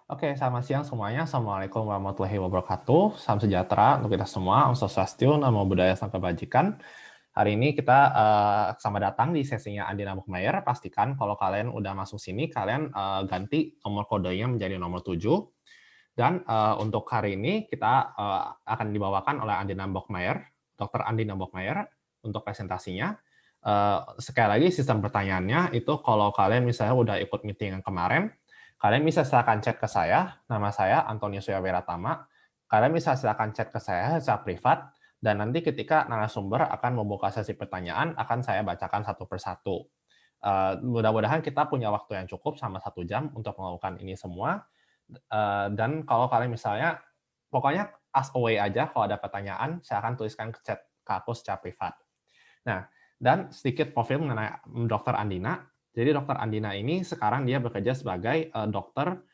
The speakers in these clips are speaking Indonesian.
Oke, selamat siang semuanya. Assalamualaikum warahmatullahi wabarakatuh. Salam sejahtera untuk kita semua. Om Swastiastu, Namo Buddhaya, Salam Kebajikan. Hari ini kita selamat datang di sesinya Andina Bookmayer. Pastikan kalau kalian udah masuk sini, kalian ganti nomor kodenya menjadi nomor 7. Dan untuk hari ini kita akan dibawakan oleh Andina Bookmayer, Dr. Andina Bookmayer, untuk presentasinya. Sekali lagi sistem pertanyaannya itu kalau kalian misalnya udah ikut meeting yang kemarin, kalian bisa silakan chat ke saya, nama saya Antonio Suyawiratama. Kalian bisa silakan chat ke saya secara privat, dan nanti ketika narasumber akan membuka sesi pertanyaan, akan saya bacakan satu persatu. Mudah-mudahan kita punya waktu yang cukup sama 1 jam untuk melakukan ini semua. Dan kalau kalian misalnya, pokoknya ask away aja kalau ada pertanyaan, saya akan tuliskan ke chat ke aku secara privat. Nah, dan sedikit profil mengenai Dr. Andina. Jadi Dr. Andina ini sekarang dia bekerja sebagai dokter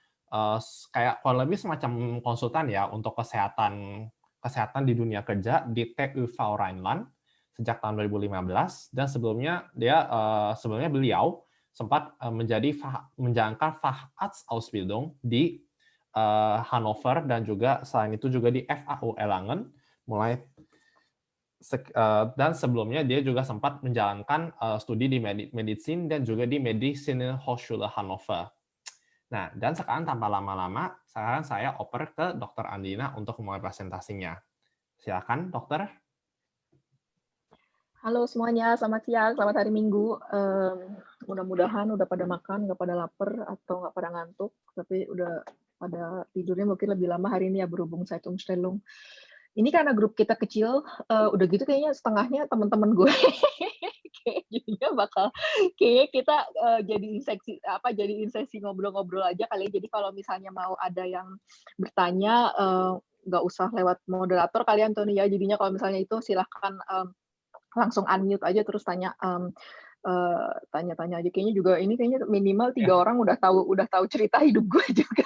kayak kurang lebih semacam konsultan ya untuk kesehatan di dunia kerja di TU Rhineland sejak tahun 2015, dan sebelumnya beliau sempat menjalankan Facharztausbildung di Hannover, dan juga selain itu juga di FAU Erlangen mulai, dan sebelumnya dia juga sempat menjalankan studi di medicine dan juga di Medicine Hochschule Hannover. Nah, dan sekarang tanpa lama-lama, sekarang saya oper ke Dr. Andina untuk memulai presentasinya. Silakan, dokter. Halo semuanya, selamat siang, selamat hari Minggu. Mudah-mudahan udah pada makan, nggak pada lapar atau nggak pada ngantuk, tapi udah pada tidurnya mungkin lebih lama hari ini ya, berhubung Zeitumstellung. Ini karena grup kita kecil, udah gitu kayaknya setengahnya teman-teman gue. Jadinya kayaknya kita jadiin sesi ngobrol-ngobrol aja kali ya. Jadi kalau misalnya mau ada yang bertanya, nggak usah lewat moderator kalian tuh nih ya. Jadinya kalau misalnya itu silahkan langsung unmute aja terus tanya-tanya aja. Kayaknya minimal 3 Ya. orang udah tahu cerita hidup gue juga.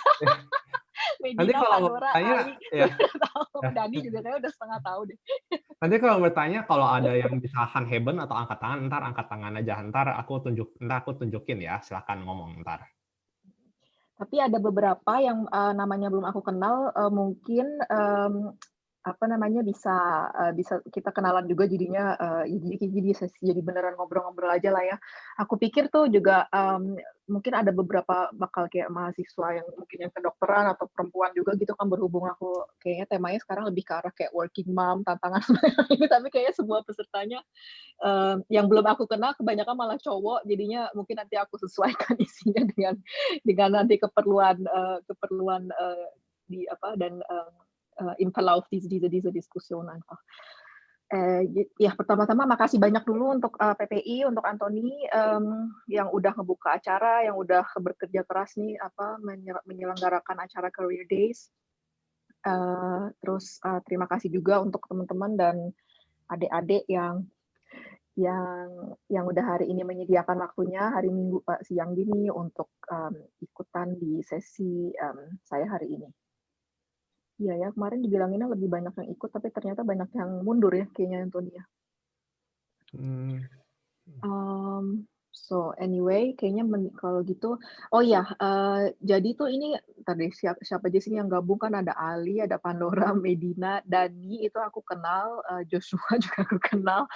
Nanti Medina, kalau mau Pandora, bertanya, Ali, ya. udah tahu. Dani juga saya udah setengah tahu deh. Nanti kalau bertanya, kalau ada yang bisa handheben atau angkat tangan, ntar angkat tangan aja. Ntar aku tunjukin ya. Silakan ngomong ntar. Tapi ada beberapa yang namanya belum aku kenal, mungkin bisa kita kenalan juga jadinya, jadi beneran ngobrol-ngobrol aja lah ya. Aku pikir tuh juga mungkin ada beberapa bakal kayak mahasiswa yang mungkin yang kedokteran atau perempuan juga gitu kan, berhubung aku kayaknya temanya sekarang lebih ke arah kayak working mom, tantangan ini, tapi kayaknya semua pesertanya yang belum aku kenal kebanyakan malah cowok, jadinya mungkin nanti aku sesuaikan isinya dengan nanti keperluan dan im Verlauf dieser Diskussion einfach. Ya pertama-tama makasih banyak dulu untuk PPI, untuk Antoni yang udah ngebuka acara, yang udah bekerja keras nih menyelenggarakan acara Career Days. Terus terima kasih juga untuk teman-teman dan adik-adik yang udah hari ini menyediakan waktunya hari Minggu siang gini untuk ikutan di sesi saya hari ini. Iya ya, kemarin dibilanginnya lebih banyak yang ikut, tapi ternyata banyak yang mundur ya kayaknya Antonia. So anyway, kayaknya kalau gitu, oh ya, jadi tuh ini tadi siapa aja sih yang gabung kan, ada Ali, ada Pandora, Medina, Dani itu aku kenal, Joshua juga aku kenal,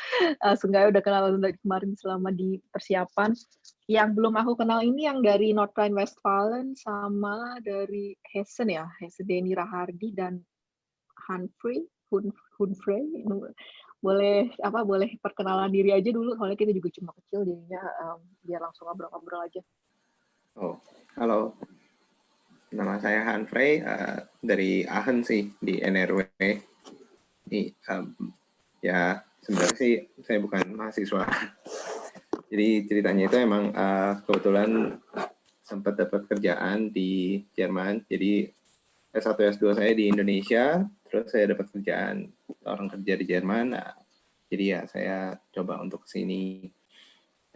Sunggai udah kenal dari kemarin selama di persiapan. Yang belum aku kenal ini yang dari North Rhine-Westphalen sama dari Hessen ya, Deni Rahardi dan Humphrey. Boleh perkenalan diri aja dulu, soalnya kita juga cuma kecil, jadinya biar langsung ngobrol-ngobrol aja. Oh, halo. Nama saya Humphrey, dari Aachen sih, di NRW. Ya, sebenarnya sih saya bukan mahasiswa. Jadi ceritanya itu emang kebetulan sempat dapat kerjaan di Jerman. Jadi S1, S2 saya di Indonesia, terus saya dapat kerjaan orang kerja di Jerman. Nah, jadi ya saya coba untuk kesini.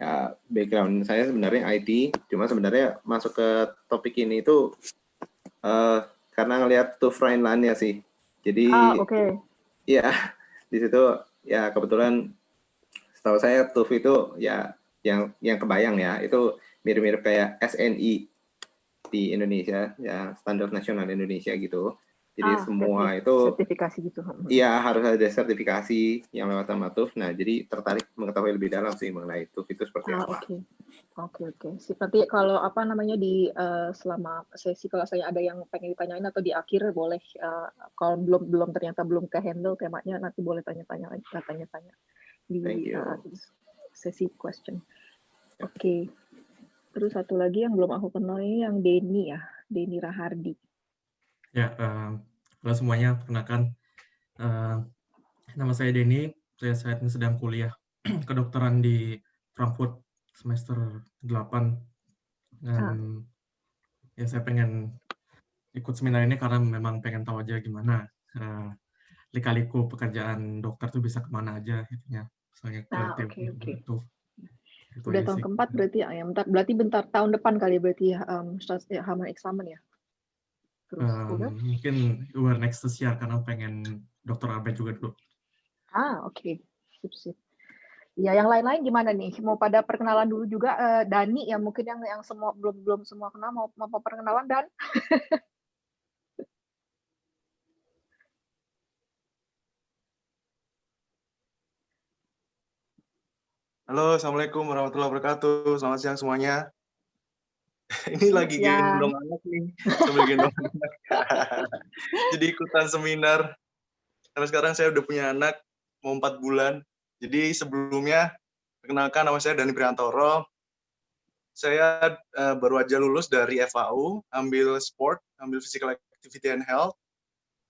Ya, background saya sebenarnya IT, cuma sebenarnya masuk ke topik ini itu karena ngelihat TÜV Rheinland ya sih. Jadi ya di situ ya kebetulan setahu saya TÜV itu ya yang kebayang ya itu mirip-mirip kayak SNI. di Indonesia, ya standar nasional Indonesia gitu. Jadi semua itu sertifikasi gitu. Iya, harus ada sertifikasi yang lewat Tamatuf. Nah, jadi tertarik mengetahui lebih dalam sih mengenai itu seperti apa. Oke. Seperti kalau apa namanya di selama sesi, kalau saya ada yang pengen ditanyain atau di akhir boleh, kalau belum ternyata belum ke handle temanya, nanti boleh tanya-tanya di sesi question. Oke. Terus satu lagi yang belum aku kenal ini yang Denny ya, Denny Rahardi. Ya, halo semuanya, perkenalkan nama saya Denny. Saya saat ini sedang kuliah kedokteran di Frankfurt semester 8. Dan ya saya pengen ikut seminar ini karena memang pengen tahu aja gimana lika-liku pekerjaan dokter tuh bisa kemana aja gitu ya. Misalnya ke Oke. Udah tahun keempat berarti ya, bentar tahun depan kali berarti ya, Hammer examen ya. Terus mungkin next year karena pengen dokter Arbeit juga dulu. Oke. Sip. Ya, yang lain-lain gimana nih? Mau pada perkenalan dulu juga, Dani ya, mungkin yang semua belum semua kenal, mau perkenalan, Dan? Halo, Assalamualaikum warahmatullahi wabarakatuh. Selamat siang semuanya. Ini lagi gendong anak nih, sambil gendong anak. Jadi ikutan seminar. Karena sekarang saya udah punya anak, mau 4 bulan. Jadi sebelumnya, perkenalkan nama saya Dani Priantoro. Saya baru aja lulus dari FAU, ambil sport, ambil Physical Activity and Health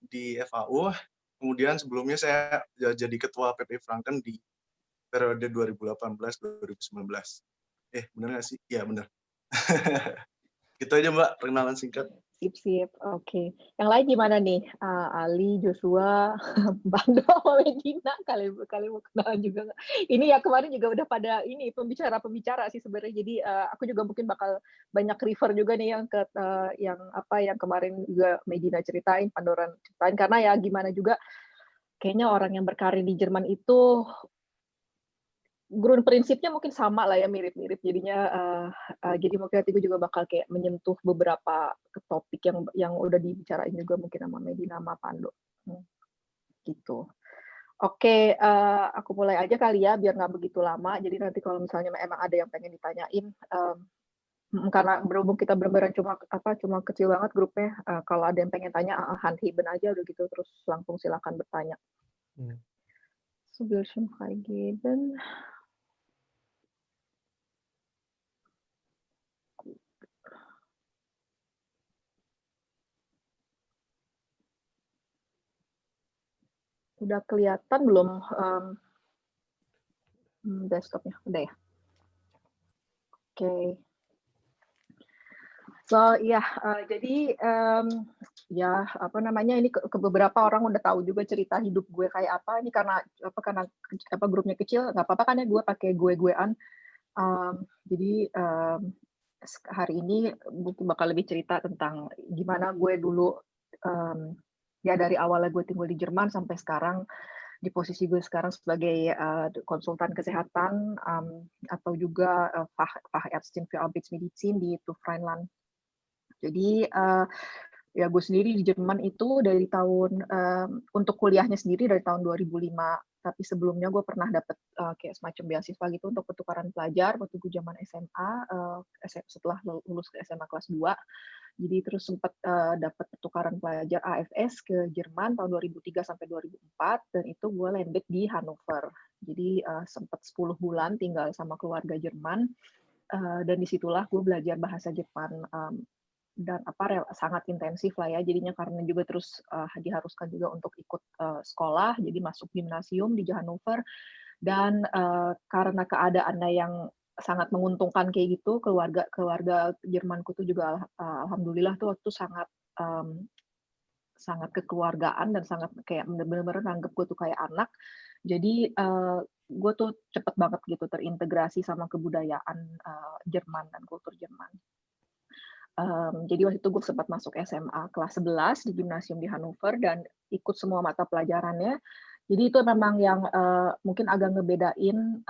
di FAU. Kemudian sebelumnya saya jadi ketua PP Franken di periode 2018-2019. Benar nggak sih? Iya, benar. Gitu aja, Mbak, perkenalan singkat. Sip. Oke. Yang lain gimana nih? Ali, Joshua, Bando, Medina, kali mau kenalan juga nggak? Ini ya kemarin juga udah pada ini pembicara sih sebenarnya. Jadi aku juga mungkin bakal banyak refer juga nih yang kemarin juga Medina ceritain, Pandoran ceritain, karena ya gimana juga kayaknya orang yang berkarir di Jerman itu ground prinsipnya mungkin sama lah ya, mirip-mirip. Jadinya jadi mungkin nanti gue juga bakal kayak menyentuh beberapa topik yang udah dibicarain juga mungkin sama Medina sama Pando. Gitu. Oke, aku mulai aja kali ya biar nggak begitu lama. Jadi nanti kalau misalnya emang ada yang pengen ditanyain, karena berhubung kita benar-benar cuma kecil banget grupnya, kalau ada yang pengen tanya handheben aja udah gitu, terus langsung silakan bertanya. Bildschirm freigeben. Udah kelihatan belum desktopnya? Udah ya? Oke. So ya, jadi ya apa namanya, ini ke beberapa orang udah tahu juga cerita hidup gue kayak apa. Ini karena grupnya kecil, nggak apa-apa kan ya gue pakai gue-guean. Jadi hari ini mungkin bakal lebih cerita tentang gimana gue dulu ya dari awalnya gue tinggal di Jerman sampai sekarang di posisi gue sekarang sebagai konsultan kesehatan atau juga Fachärztin für Arbeitsmedizin di TÜV Rheinland. Jadi ya gue sendiri di Jerman itu dari tahun untuk kuliahnya sendiri dari tahun 2005, tapi sebelumnya gue pernah dapat kayak semacam beasiswa gitu untuk pertukaran pelajar waktu gue zaman SMA, setelah lulus ke SMA kelas 2. Jadi terus sempat dapat pertukaran pelajar AFS ke Jerman tahun 2003 sampai 2004, dan itu gue landed di Hannover. Jadi sempat 10 bulan tinggal sama keluarga Jerman, dan disitulah gue belajar bahasa Jepang dan sangat intensif lah ya, jadinya karena juga terus diharuskan juga untuk ikut sekolah, jadi masuk gimnasium di Hannover, dan karena keadaannya yang sangat menguntungkan kayak gitu, keluarga Jermanku tuh juga alhamdulillah tuh waktu sangat kekeluargaan dan sangat kayak benar-benar nganggep gue tuh kayak anak. Jadi gue tuh cepet banget gitu terintegrasi sama kebudayaan Jerman dan kultur Jerman. Jadi waktu itu gue sempat masuk SMA kelas 11 di gimnasium di Hannover dan ikut semua mata pelajarannya. Jadi itu memang yang mungkin agak ngebedain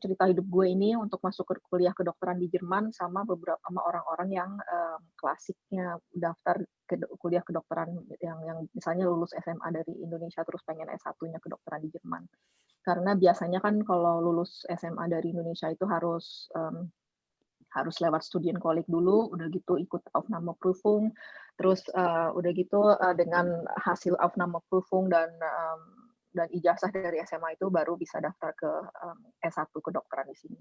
cerita hidup gue ini untuk masuk ke kuliah kedokteran di Jerman sama orang-orang yang klasiknya daftar ke kuliah kedokteran yang misalnya lulus SMA dari Indonesia terus pengen S1-nya kedokteran di Jerman. Karena biasanya kan kalau lulus SMA dari Indonesia itu harus lewat Studienkolleg dulu, udah gitu ikut Aufnahmeprüfung, terus udah gitu dengan hasil Aufnahmeprüfung dan ijazah dari SMA itu baru bisa daftar ke S1 kedokteran di sini.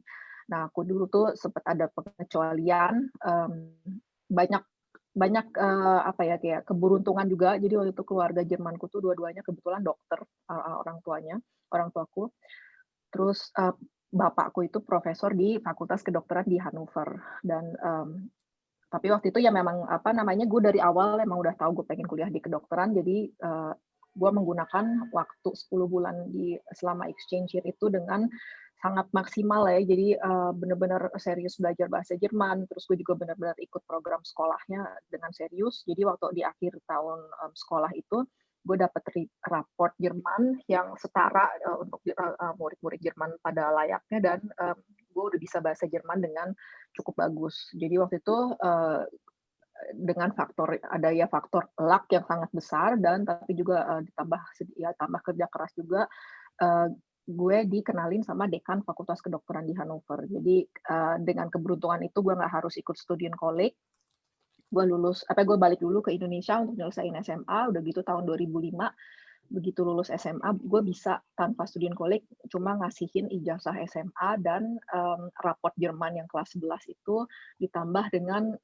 Nah, aku dulu tuh sempat ada pengecualian, banyak kayak keberuntungan juga. Jadi waktu itu keluarga Jermanku tuh dua-duanya kebetulan dokter, orang tuaku. Terus bapakku itu profesor di Fakultas Kedokteran di Hannover dan tapi waktu itu ya memang gue dari awal emang udah tahu gue pengen kuliah di kedokteran, jadi gue menggunakan waktu 10 bulan selama exchange year itu dengan sangat maksimal ya, jadi benar-benar serius belajar bahasa Jerman, terus gue juga benar-benar ikut program sekolahnya dengan serius. Jadi waktu di akhir tahun sekolah itu gue dapat raport Jerman yang setara untuk murid-murid Jerman pada layaknya, dan gue udah bisa bahasa Jerman dengan cukup bagus. Jadi waktu itu dengan faktor luck yang sangat besar, dan tapi juga tambah kerja keras juga, gue dikenalin sama dekan Fakultas Kedokteran di Hannover. Jadi dengan keberuntungan itu gue nggak harus ikut Studienkolleg. Gue balik dulu ke Indonesia untuk nyelesain SMA, udah gitu tahun 2005, begitu lulus SMA, gue bisa tanpa Studienkolleg cuma ngasihin ijazah SMA dan raport Jerman yang kelas 11 itu ditambah dengan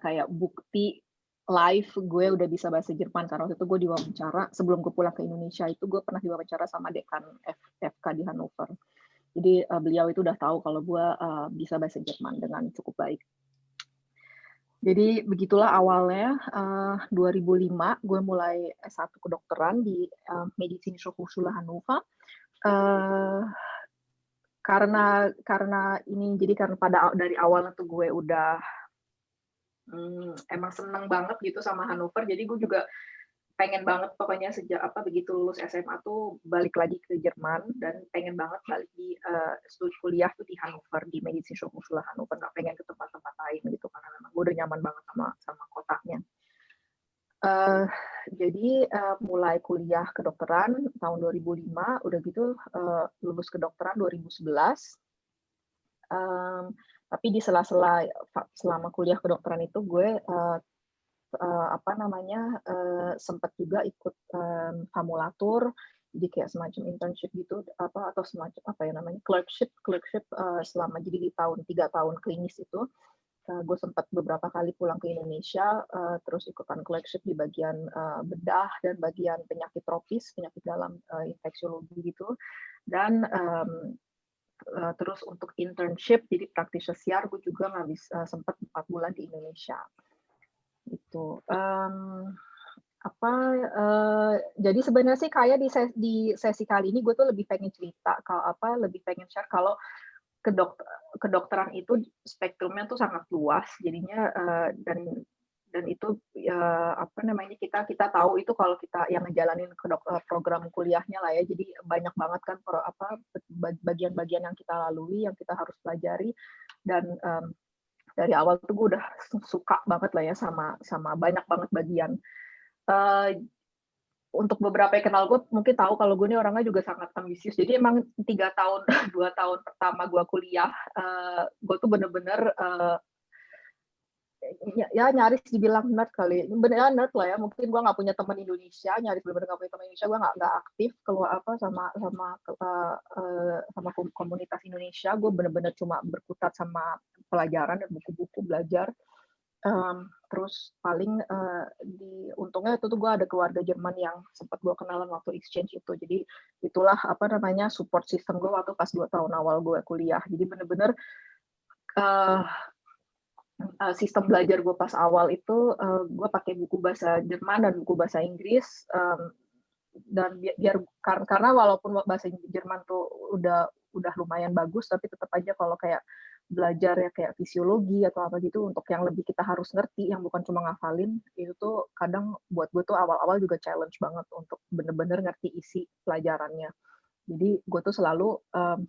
kayak bukti live gue udah bisa bahasa Jerman, karena waktu itu gue diwawancara sebelum gue pulang ke Indonesia itu gue pernah diwawancara sama dekan FK di Hannover. Jadi beliau itu udah tahu kalau gue bisa bahasa Jerman dengan cukup baik. Jadi begitulah awalnya 2005 gue mulai S1 kedokteran di Medizinische Hochschule Hannover. Karena dari awal tuh gue udah emang seneng banget gitu sama Hannover, jadi gue juga pengen banget pokoknya begitu lulus SMA tuh balik lagi ke Jerman, dan pengen banget balik di studi kuliah tuh di Hannover, di Medizinische Hochschule Hannover, nggak pengen ke tempat-tempat lain gitu, karena memang gue udah nyaman banget sama kotanya. Jadi mulai kuliah kedokteran tahun 2005, udah gitu lulus kedokteran 2011. Tapi di sela-sela selama kuliah kedokteran itu gue sempat juga ikut famulatur, jadi kayak semacam internship gitu, atau semacam clerkship selama, jadi di 3 tahun klinis itu gue sempat beberapa kali pulang ke Indonesia, terus ikutan clerkship di bagian bedah dan bagian penyakit tropis, penyakit dalam, infeksiologi gitu, dan terus untuk internship jadi praktisiar gue juga sempat 4 bulan di Indonesia. Itu jadi sebenarnya sih kayak di sesi kali ini gue tuh lebih pengen cerita lebih pengen share kalau kedokteran itu spektrumnya tuh sangat luas jadinya, dan itu kita tahu itu kalau kita yang ngejalanin program kuliahnya lah ya, jadi banyak banget kan bagian-bagian yang kita lalui, yang kita harus pelajari, dan dari awal tuh gue udah suka banget lah ya sama banyak banget bagian. Untuk beberapa yang kenal gue mungkin tahu kalau gue ini orangnya juga sangat ambisius. Jadi emang 2 tahun pertama gue kuliah, gue tuh bener-bener ya nyaris dibilang nerd kali, beneran nerd lah ya. Mungkin gue nggak punya teman Indonesia, nyaris bener-bener nggak punya teman Indonesia. Gue nggak aktif keluar sama komunitas Indonesia. Gue bener-bener cuma berkutat sama pelajaran dan buku-buku belajar. Terus paling untungnya itu tuh gue ada keluarga Jerman yang sempat gue kenalan waktu exchange itu. Jadi itulah support system gue waktu pas 2 tahun awal gue kuliah. Jadi bener-bener sistem belajar gue pas awal itu gue pakai buku bahasa Jerman dan buku bahasa Inggris, dan karena walaupun bahasa Jerman tuh udah lumayan bagus, tapi tetap aja kalau kayak belajar ya kayak fisiologi atau apa gitu, untuk yang lebih kita harus ngerti, yang bukan cuma ngafalin, itu tuh kadang buat gue tuh awal-awal juga challenge banget untuk bener-bener ngerti isi pelajarannya. Jadi gue tuh selalu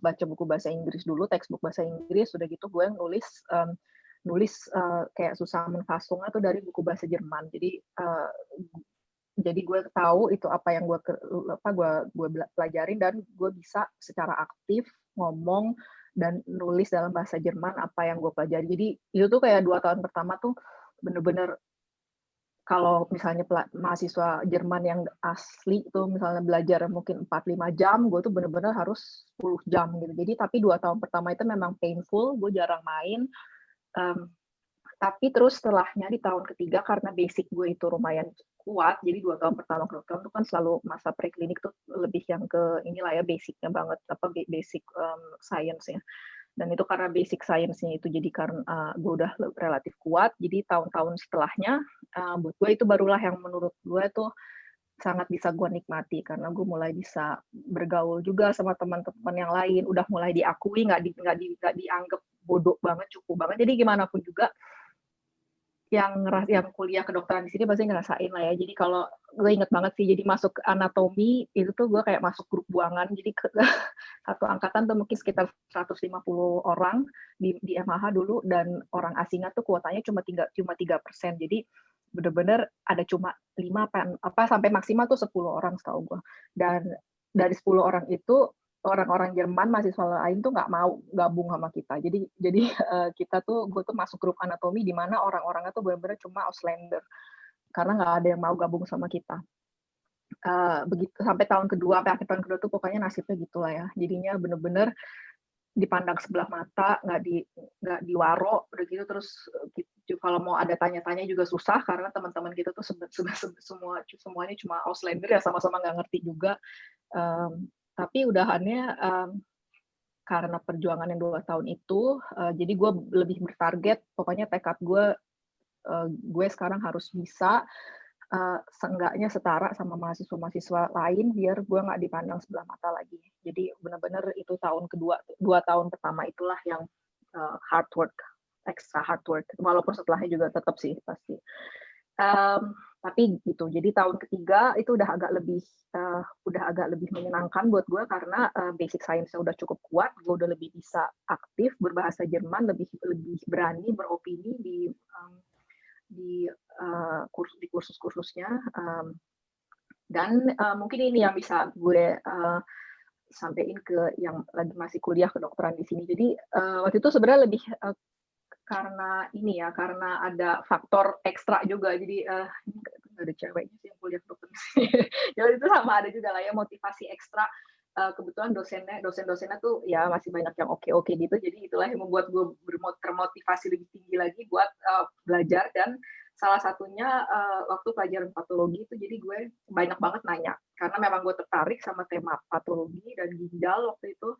baca buku bahasa Inggris dulu, textbook bahasa Inggris, udah gitu gue nulis kayak Zusammenfassung tuh dari buku bahasa Jerman. Jadi gue tahu itu apa yang gue pelajarin, dan gue bisa secara aktif ngomong dan nulis dalam bahasa Jerman apa yang gue pelajari. Jadi itu tuh kayak 2 tahun pertama tuh bener-bener, kalau misalnya mahasiswa Jerman yang asli tuh misalnya belajar mungkin 4-5 jam, gue tuh bener-bener harus 10 jam gitu. Jadi tapi 2 tahun pertama itu memang painful, gue jarang main. Tapi terus setelahnya di tahun ketiga, karena basic gue itu lumayan kuat, jadi 2 tahun pertama kedokteran itu kan selalu masa preklinik tuh lebih yang ke inilah ya, basicnya banget, basic science ya. Dan itu karena basic science-nya itu, jadi karena gue udah relatif kuat, jadi tahun-tahun setelahnya buat gue itu barulah yang menurut gue tuh sangat bisa gue nikmati, karena gue mulai bisa bergaul juga sama teman-teman yang lain, udah mulai diakui, nggak dianggap bodoh banget, cukup banget. Jadi gimana pun juga yang kuliah kedokteran di sini pasti ngerasain lah ya. Jadi kalau gue inget banget sih, jadi masuk ke anatomi itu tuh gue kayak masuk grup buangan. Jadi satu angkatan tuh mungkin sekitar 150 orang di MHH dulu, dan orang asingnya tuh kuotanya cuma 3%. Jadi bener-bener ada cuma 5 sampai maksimal tuh 10 orang setahu gue. Dan dari 10 orang itu orang-orang Jerman, mahasiswa lain tuh nggak mau gabung sama kita. Jadi kita tuh, gue tuh masuk grup anatomi di mana orang-orangnya tuh benar-benar cuma Auslander, karena nggak ada yang mau gabung sama kita. Begitu sampai akhir tahun kedua tuh pokoknya nasibnya gitulah ya. Jadinya bener-bener dipandang sebelah mata, nggak diwaro, udah gitu. Terus kalau mau ada tanya-tanya juga susah, karena teman-teman kita tuh semuanya cuma Auslander ya, sama-sama nggak ngerti juga. Tapi udahannya karena perjuangan yang 2 tahun itu, jadi gue lebih bertarget, pokoknya tekad gue sekarang harus bisa seenggaknya setara sama mahasiswa-mahasiswa lain, biar gue nggak dipandang sebelah mata lagi. Jadi benar-benar itu tahun kedua, 2 tahun pertama itulah yang hard work, extra hard work, walaupun setelahnya juga tetap sih pasti. Tapi gitu, jadi tahun ketiga itu udah agak lebih menyenangkan buat gue, karena basic science-nya udah cukup kuat, gue udah lebih bisa aktif berbahasa Jerman, lebih berani beropini di kursus-kursusnya, dan mungkin ini yang bisa gue sampaikan ke yang lagi masih kuliah kedokteran di sini. Jadi waktu itu sebenarnya lebih karena ada faktor ekstra juga. Jadi ada ceweknya sih yang kuliah dokter di sini. Jadi itu sama ada juga lah ya, motivasi ekstra. Kebetulan dosen-dosennya tuh ya masih banyak yang oke gitu. Jadi itulah yang membuat gue termotivasi lebih tinggi lagi buat belajar. Dan salah satunya waktu pelajaran patologi itu, jadi gue banyak banget nanya, karena memang gue tertarik sama tema patologi dan ginjal waktu itu.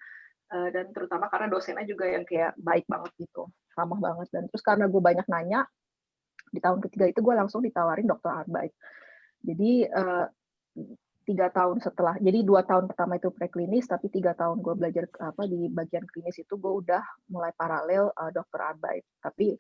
Dan terutama karena dosennya juga yang kayak baik banget gitu, ramah banget. Dan terus karena gue banyak nanya, di tahun ketiga itu gue langsung ditawarin Dokterarbeit. Jadi 3 tahun setelah, jadi 2 tahun pertama itu preklinis, tapi 3 tahun gue belajar di bagian klinis itu gue udah mulai paralel Dokterarbeit. Tapi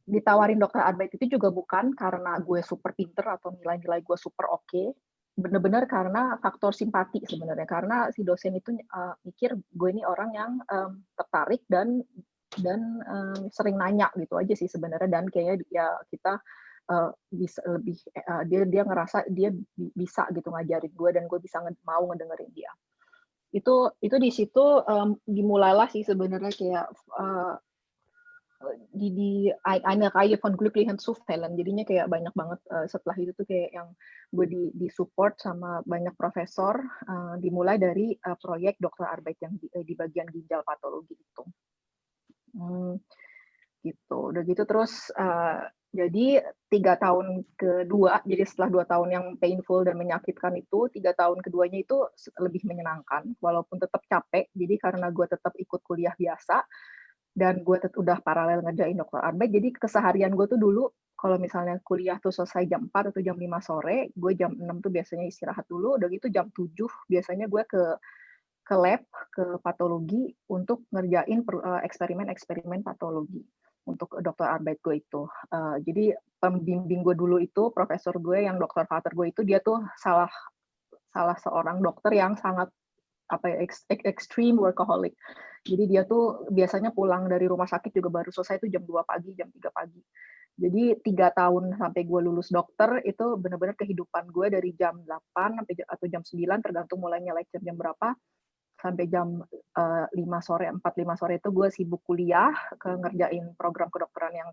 ditawarin Dokterarbeit itu juga bukan karena gue super pinter atau nilai-nilai gue super oke. Benar-benar karena faktor simpati sebenarnya, karena si dosen itu mikir gue ini orang yang tertarik dan sering nanya gitu aja sih sebenarnya. Dan kayaknya ya kita bisa lebih dia ngerasa dia bisa gitu ngajarin gue, dan gue bisa mau ngedengerin dia. Itu di situ dimulailah sih sebenarnya kayak di eine Reihe von glücklichen Zufällen. Jadinya kayak banyak banget setelah itu tuh kayak yang gue di support sama banyak profesor, dimulai dari proyek Dokterarbeit yang di bagian ginjal patologi itu. Gitu. Udah gitu terus jadi 3 tahun kedua, jadi setelah 2 tahun yang painful dan menyakitkan itu, 3 tahun keduanya itu lebih menyenangkan, walaupun tetap capek. Jadi karena gue tetap ikut kuliah biasa, dan gue udah paralel ngerjain Dokterarbeit, jadi keseharian gue tuh dulu, kalau misalnya kuliah tuh selesai jam 4 atau jam 5 sore, gue jam 6 tuh biasanya istirahat dulu, udah gitu jam 7 biasanya gue ke lab, ke patologi, untuk ngerjain eksperimen patologi untuk Dokterarbeit gue itu. Jadi pembimbing gue dulu itu, profesor gue yang Dr. Vater gue itu, dia tuh salah seorang dokter yang sangat extreme workaholic. Jadi dia tuh biasanya pulang dari rumah sakit juga baru selesai tuh jam 2 pagi, jam 3 pagi. Jadi 3 tahun sampai gue lulus dokter itu benar-benar kehidupan gue dari jam 8 sampai atau jam 9 tergantung mulainya lecture jam berapa sampai jam 5 sore, 4-5 sore itu gue sibuk kuliah, ngerjain program kedokteran yang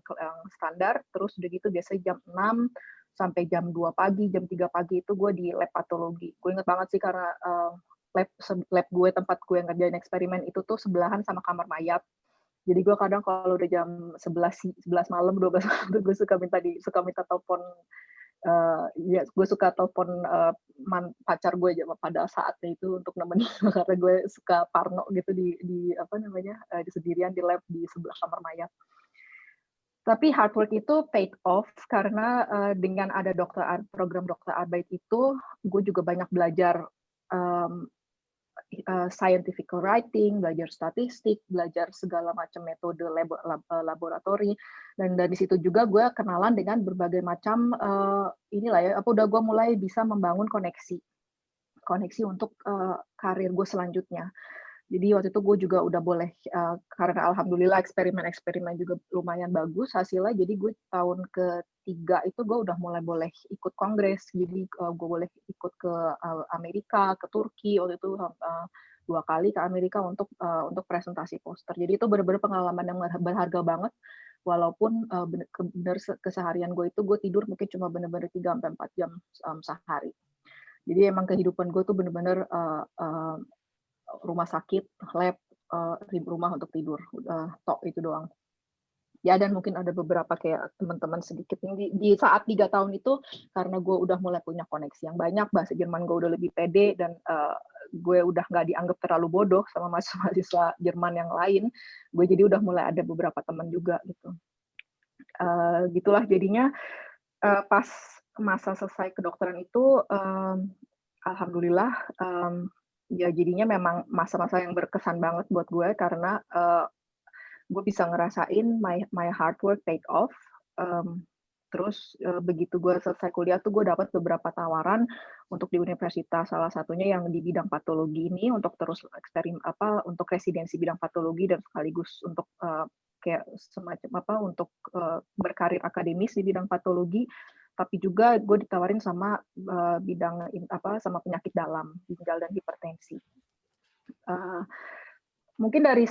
standar, terus udah gitu biasanya jam 6 sampai jam 2 pagi, jam 3 pagi itu gue di lab patologi. Gue inget banget sih karena lab gue, tempat gue ngerjain eksperimen itu tuh sebelahan sama kamar mayat. Jadi gue kadang kalau udah jam 11 malam, 12 malam, gue suka minta telepon. Ya, gue suka telepon pacar gue aja pada saatnya itu untuk nemenin karena gue suka parno gitu di apa namanya di sendirian di lab di sebelah kamar mayat. Tapi hard work itu paid off karena dengan ada program dokter Arbeid itu, gue juga banyak belajar scientific writing, belajar statistik, belajar segala macam metode laboratori, dan dari situ juga gue kenalan dengan berbagai macam inilah ya, udah gue mulai bisa membangun koneksi untuk karir gue selanjutnya. Jadi waktu itu gue juga udah boleh, karena alhamdulillah eksperimen juga lumayan bagus hasilnya, jadi gue tahun ketiga itu gue udah mulai boleh ikut kongres, jadi gue boleh ikut ke Amerika, ke Turki, waktu itu 2 kali ke Amerika untuk presentasi poster. Jadi itu benar-benar pengalaman yang berharga banget, walaupun benar keseharian gue itu gue tidur mungkin cuma benar-benar 3-4 jam sehari. Jadi emang kehidupan gue tuh benar-benar rumah sakit, lab, rumah untuk tidur, tok itu doang. Ya, dan mungkin ada beberapa kayak teman-teman sedikit di saat 3 tahun itu, karena gue udah mulai punya koneksi yang banyak, bahasa Jerman gue udah lebih pede, dan gue udah nggak dianggap terlalu bodoh sama mahasiswa Jerman yang lain, gue jadi udah mulai ada beberapa teman juga gitu. Gitulah jadinya pas masa selesai kedokteran itu, alhamdulillah, ya jadinya memang masa-masa yang berkesan banget buat gue karena gue bisa ngerasain my hard work paid off. Terus begitu gue selesai kuliah tuh gue dapat beberapa tawaran untuk di universitas, salah satunya yang di bidang patologi ini untuk terus untuk residensi bidang patologi dan sekaligus untuk kayak semacam untuk berkarir akademis di bidang patologi. Tapi juga gue ditawarin sama bidang sama penyakit dalam, ginjal dan hipertensi. Mungkin dari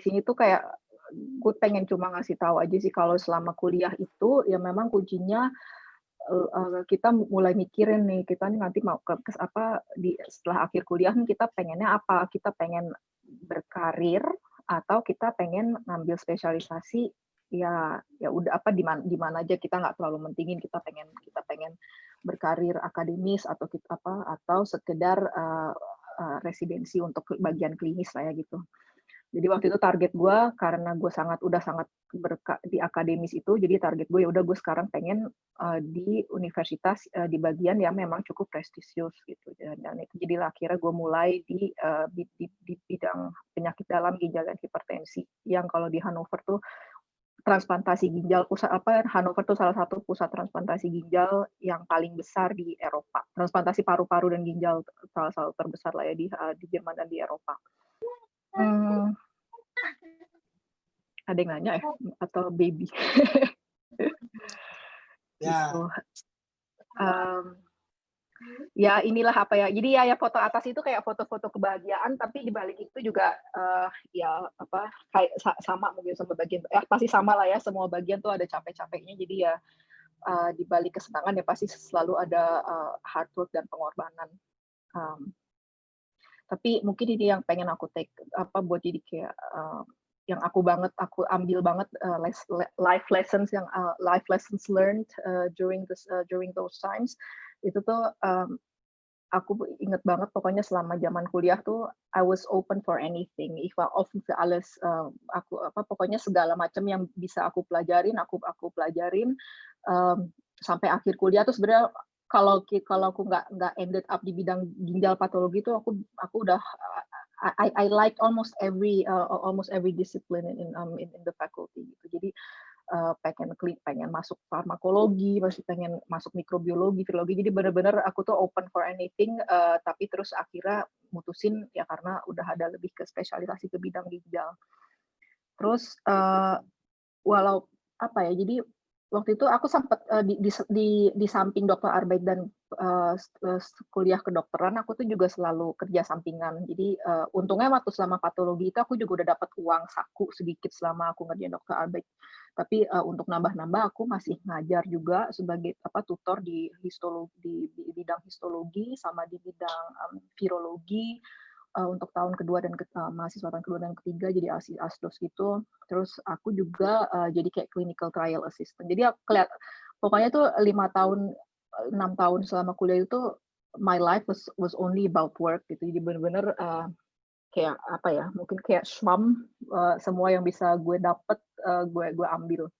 sini tuh kayak gue pengen cuma ngasih tahu aja sih kalau selama kuliah itu ya memang kuncinya kita mulai mikirin nih, kita nanti mau setelah akhir kuliah kita pengennya apa? Kita pengen berkarir atau kita pengen ngambil spesialisasi, ya udah di mana aja, kita nggak terlalu mentingin kita pengen berkarir akademis atau atau sekedar residensi untuk bagian klinis lah ya gitu. Jadi waktu itu target gue, karena gue udah sangat di akademis itu, jadi target gue ya udah gue sekarang pengen di universitas di bagian yang memang cukup prestisius gitu. Dan itu jadilah akhirnya gue mulai di bidang penyakit dalam, ginjal dan hipertensi, yang kalau di Hannover tuh transplantasi ginjal, Hannover tuh salah satu pusat transplantasi ginjal yang paling besar di Eropa. Transplantasi paru-paru dan ginjal salah satu terbesar lah ya di Jerman dan di Eropa. Ada yang nanya ya? Atau baby? Ya. Gitu. Ya inilah apa ya. Jadi ya foto atas itu kayak foto-foto kebahagiaan, tapi di balik itu juga kayak sama mungkin sama bagian, pasti sama lah ya, semua bagian tuh ada capek-capeknya. Jadi ya di balik kesenangan ya pasti selalu ada hard work dan pengorbanan. Tapi mungkin ini yang pengen aku buat jadi kayak yang aku ambil banget life lessons learned during those times. Itu tuh aku inget banget, pokoknya selama zaman kuliah tuh I was open for anything. Pokoknya segala macam yang bisa aku pelajarin, aku pelajarin sampai akhir kuliah tuh sebenarnya kalau aku nggak ended up di bidang ginjal patologi itu aku udah I like almost every discipline in the faculty gitu. Jadi pengen masuk farmakologi, masih pengen masuk mikrobiologi, virologi. Jadi benar-benar aku tuh open for anything, tapi terus akhirnya mutusin ya karena udah ada lebih ke spesialisasi ke bidang ginjal. Terus walau apa ya, jadi waktu itu aku sempat di samping dokter Arbeit dan kuliah kedokteran, aku tuh juga selalu kerja sampingan. Jadi untungnya waktu selama patologi itu aku juga udah dapat uang saku sedikit selama aku ngerjain dokter Arbeit. Tapi untuk nambah-nambah aku masih ngajar juga sebagai tutor di histologi, di bidang histologi sama di bidang virologi. Untuk tahun kedua dan mahasiswa tahun kedua dan ketiga jadi asdos gitu. Terus aku juga jadi kayak clinical trial assistant. Jadi aku pokoknya tuh 6 tahun selama kuliah itu my life was only about work gitu. Jadi benar-benar kayak apa ya? Mungkin kayak shmam, semua yang bisa gue dapet gue ambil.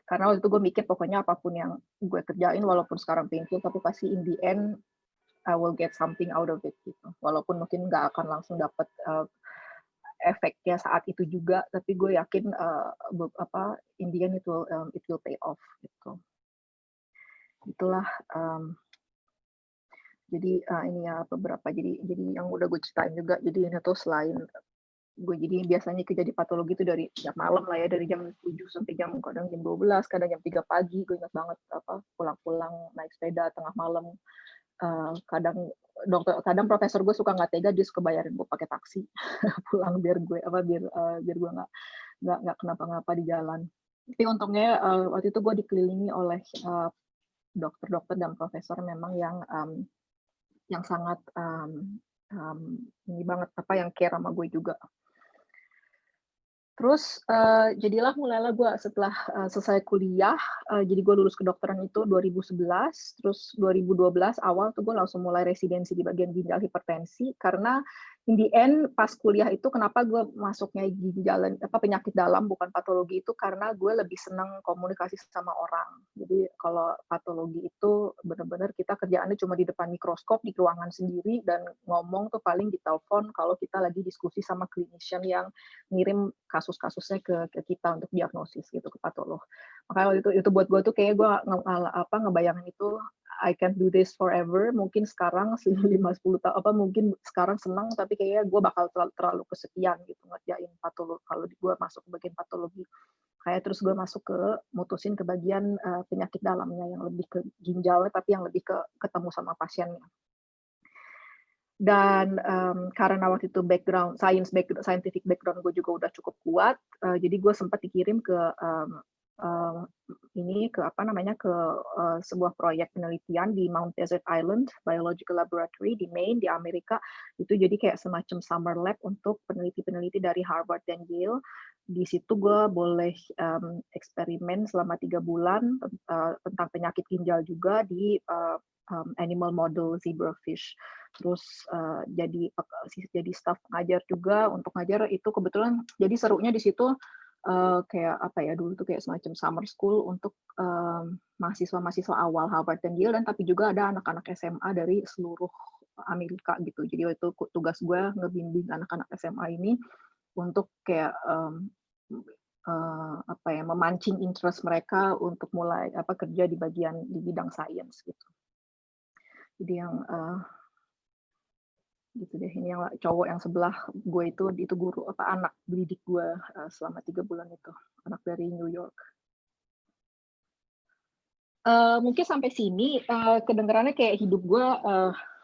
Karena waktu itu gue mikir pokoknya apapun yang gue kerjain walaupun sekarang painful tapi pasti in the end I will get something out of it gitu. Walaupun mungkin nggak akan langsung dapat efeknya saat itu juga, tapi gue yakin in the end it will pay off gitu. Itulah jadi ini ya beberapa jadi yang udah gue ceritain juga. Jadi ini tuh selain gue jadi biasanya kerja di patologi itu dari jam malam lah ya, dari jam 7 sampai kadang jam 12, kadang jam 3 pagi. Gue ingat banget pulang-pulang naik sepeda tengah malam. Kadang profesor gue suka nggak tega, dia suka bayarin gue pakai taksi pulang biar gue nggak kenapa-napa di jalan. Tapi untungnya waktu itu gue dikelilingi oleh dokter-dokter dan profesor memang yang sangat ini banget yang care sama gue juga. Terus mulailah gue setelah selesai kuliah, jadi gue lulus kedokteran itu 2011, terus 2012 awal tuh gue langsung mulai residensi di bagian ginjal hipertensi, karena in the end pas kuliah itu kenapa gue masuknya ginjal penyakit dalam bukan patologi itu karena gue lebih senang komunikasi sama orang. Jadi kalau patologi itu benar-benar kita kerjaannya cuma di depan mikroskop di ruangan sendiri dan ngomong tuh paling di telepon kalau kita lagi diskusi sama clinician yang ngirim kasus-kasusnya ke kita untuk diagnosis gitu ke patolog. Makanya itu buat gue tuh kayak gue ngebayangin itu I can't do this forever. Mungkin sekarang 5-10 tahun mungkin sekarang senang tapi kayaknya gue bakal terlalu kesepian gitu ngerjain patologi kalau gue masuk ke bagian patologi. Kayak terus gue mutusin ke bagian penyakit dalamnya yang lebih ke ginjalnya tapi yang lebih ke ketemu sama pasiennya. Dan karena waktu itu scientific background gue juga udah cukup kuat, jadi gue sempat dikirim ke sebuah proyek penelitian di Mount Desert Island Biological Laboratory di Maine di Amerika. Itu jadi kayak semacam summer lab untuk peneliti-peneliti dari Harvard dan Yale. Di situ gue boleh eksperimen selama 3 bulan tentang penyakit ginjal juga di animal model zebrafish. Terus jadi staff pengajar juga. Untuk ngajar itu kebetulan jadi serunya di situ dulu tuh kayak semacam summer school untuk mahasiswa-mahasiswa awal Harvard dan Yale, dan tapi juga ada anak-anak SMA dari seluruh Amerika gitu. Jadi itu tugas gue ngebimbing anak-anak SMA ini untuk kayak memancing interest mereka untuk mulai kerja di bidang sains gitu. Jadi yang gitu deh, ini yang cowok yang sebelah gue itu guru anak didik gue selama 3 bulan itu, anak dari New York. Mungkin sampai sini kedengarannya kayak hidup gue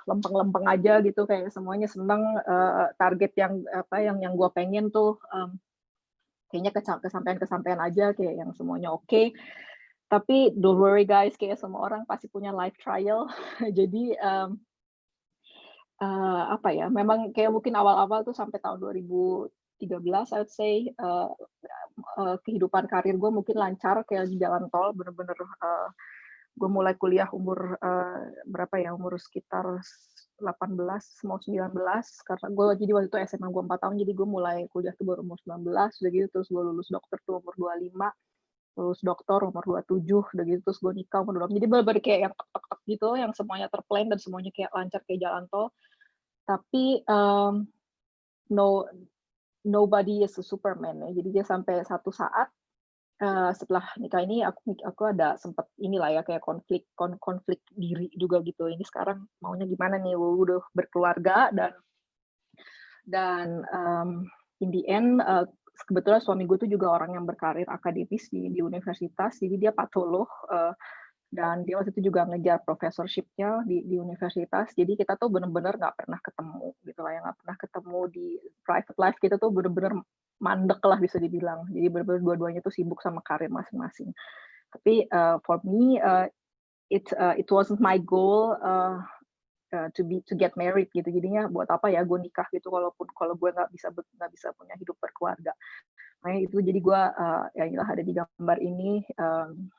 lempeng-lempeng aja gitu, kayak semuanya seneng, target yang gue pengen tuh kayaknya kesampaian aja, kayak yang semuanya oke. Tapi don't worry guys, kayak semua orang pasti punya life trial. Jadi memang kayak mungkin awal-awal tuh sampai tahun 2013 I would say kehidupan karir gue mungkin lancar kayak di jalan tol, bener-bener gue mulai kuliah umur umur sekitar 18 mau 19, karena gue jadi waktu itu SMA gue 4 tahun, jadi gue mulai kuliah tuh baru umur 19 udah gitu. Terus gue lulus dokter tuh umur 25, lulus dokter umur 27 udah gitu. Terus gue nikah umur 25, jadi bener-bener kayak yang tek-tek gitu, yang semuanya terplan dan semuanya kayak lancar kayak jalan tol. Tapi nobody is a Superman ya. Jadi dia sampai satu saat setelah nikah ini aku ada sempat inilah ya kayak konflik diri juga gitu. Ini sekarang maunya gimana nih, udah berkeluarga dan in the end kebetulan suami gue tuh juga orang yang berkarir akademis di universitas, jadi dia patolog dan dia waktu itu juga ngejar professorship-nya di universitas. Jadi kita tuh benar-benar nggak pernah ketemu gitu lah, yang nggak pernah ketemu di private life kita tuh benar-benar mandek lah bisa dibilang. Jadi benar-benar dua-duanya tuh sibuk sama karir masing-masing. Tapi for me it wasn't my goal to get married gitu. Jadinya buat apa ya gue nikah gitu kalau gue nggak bisa punya hidup berkeluarga. Makanya itu jadi gue ya inilah ada di gambar ini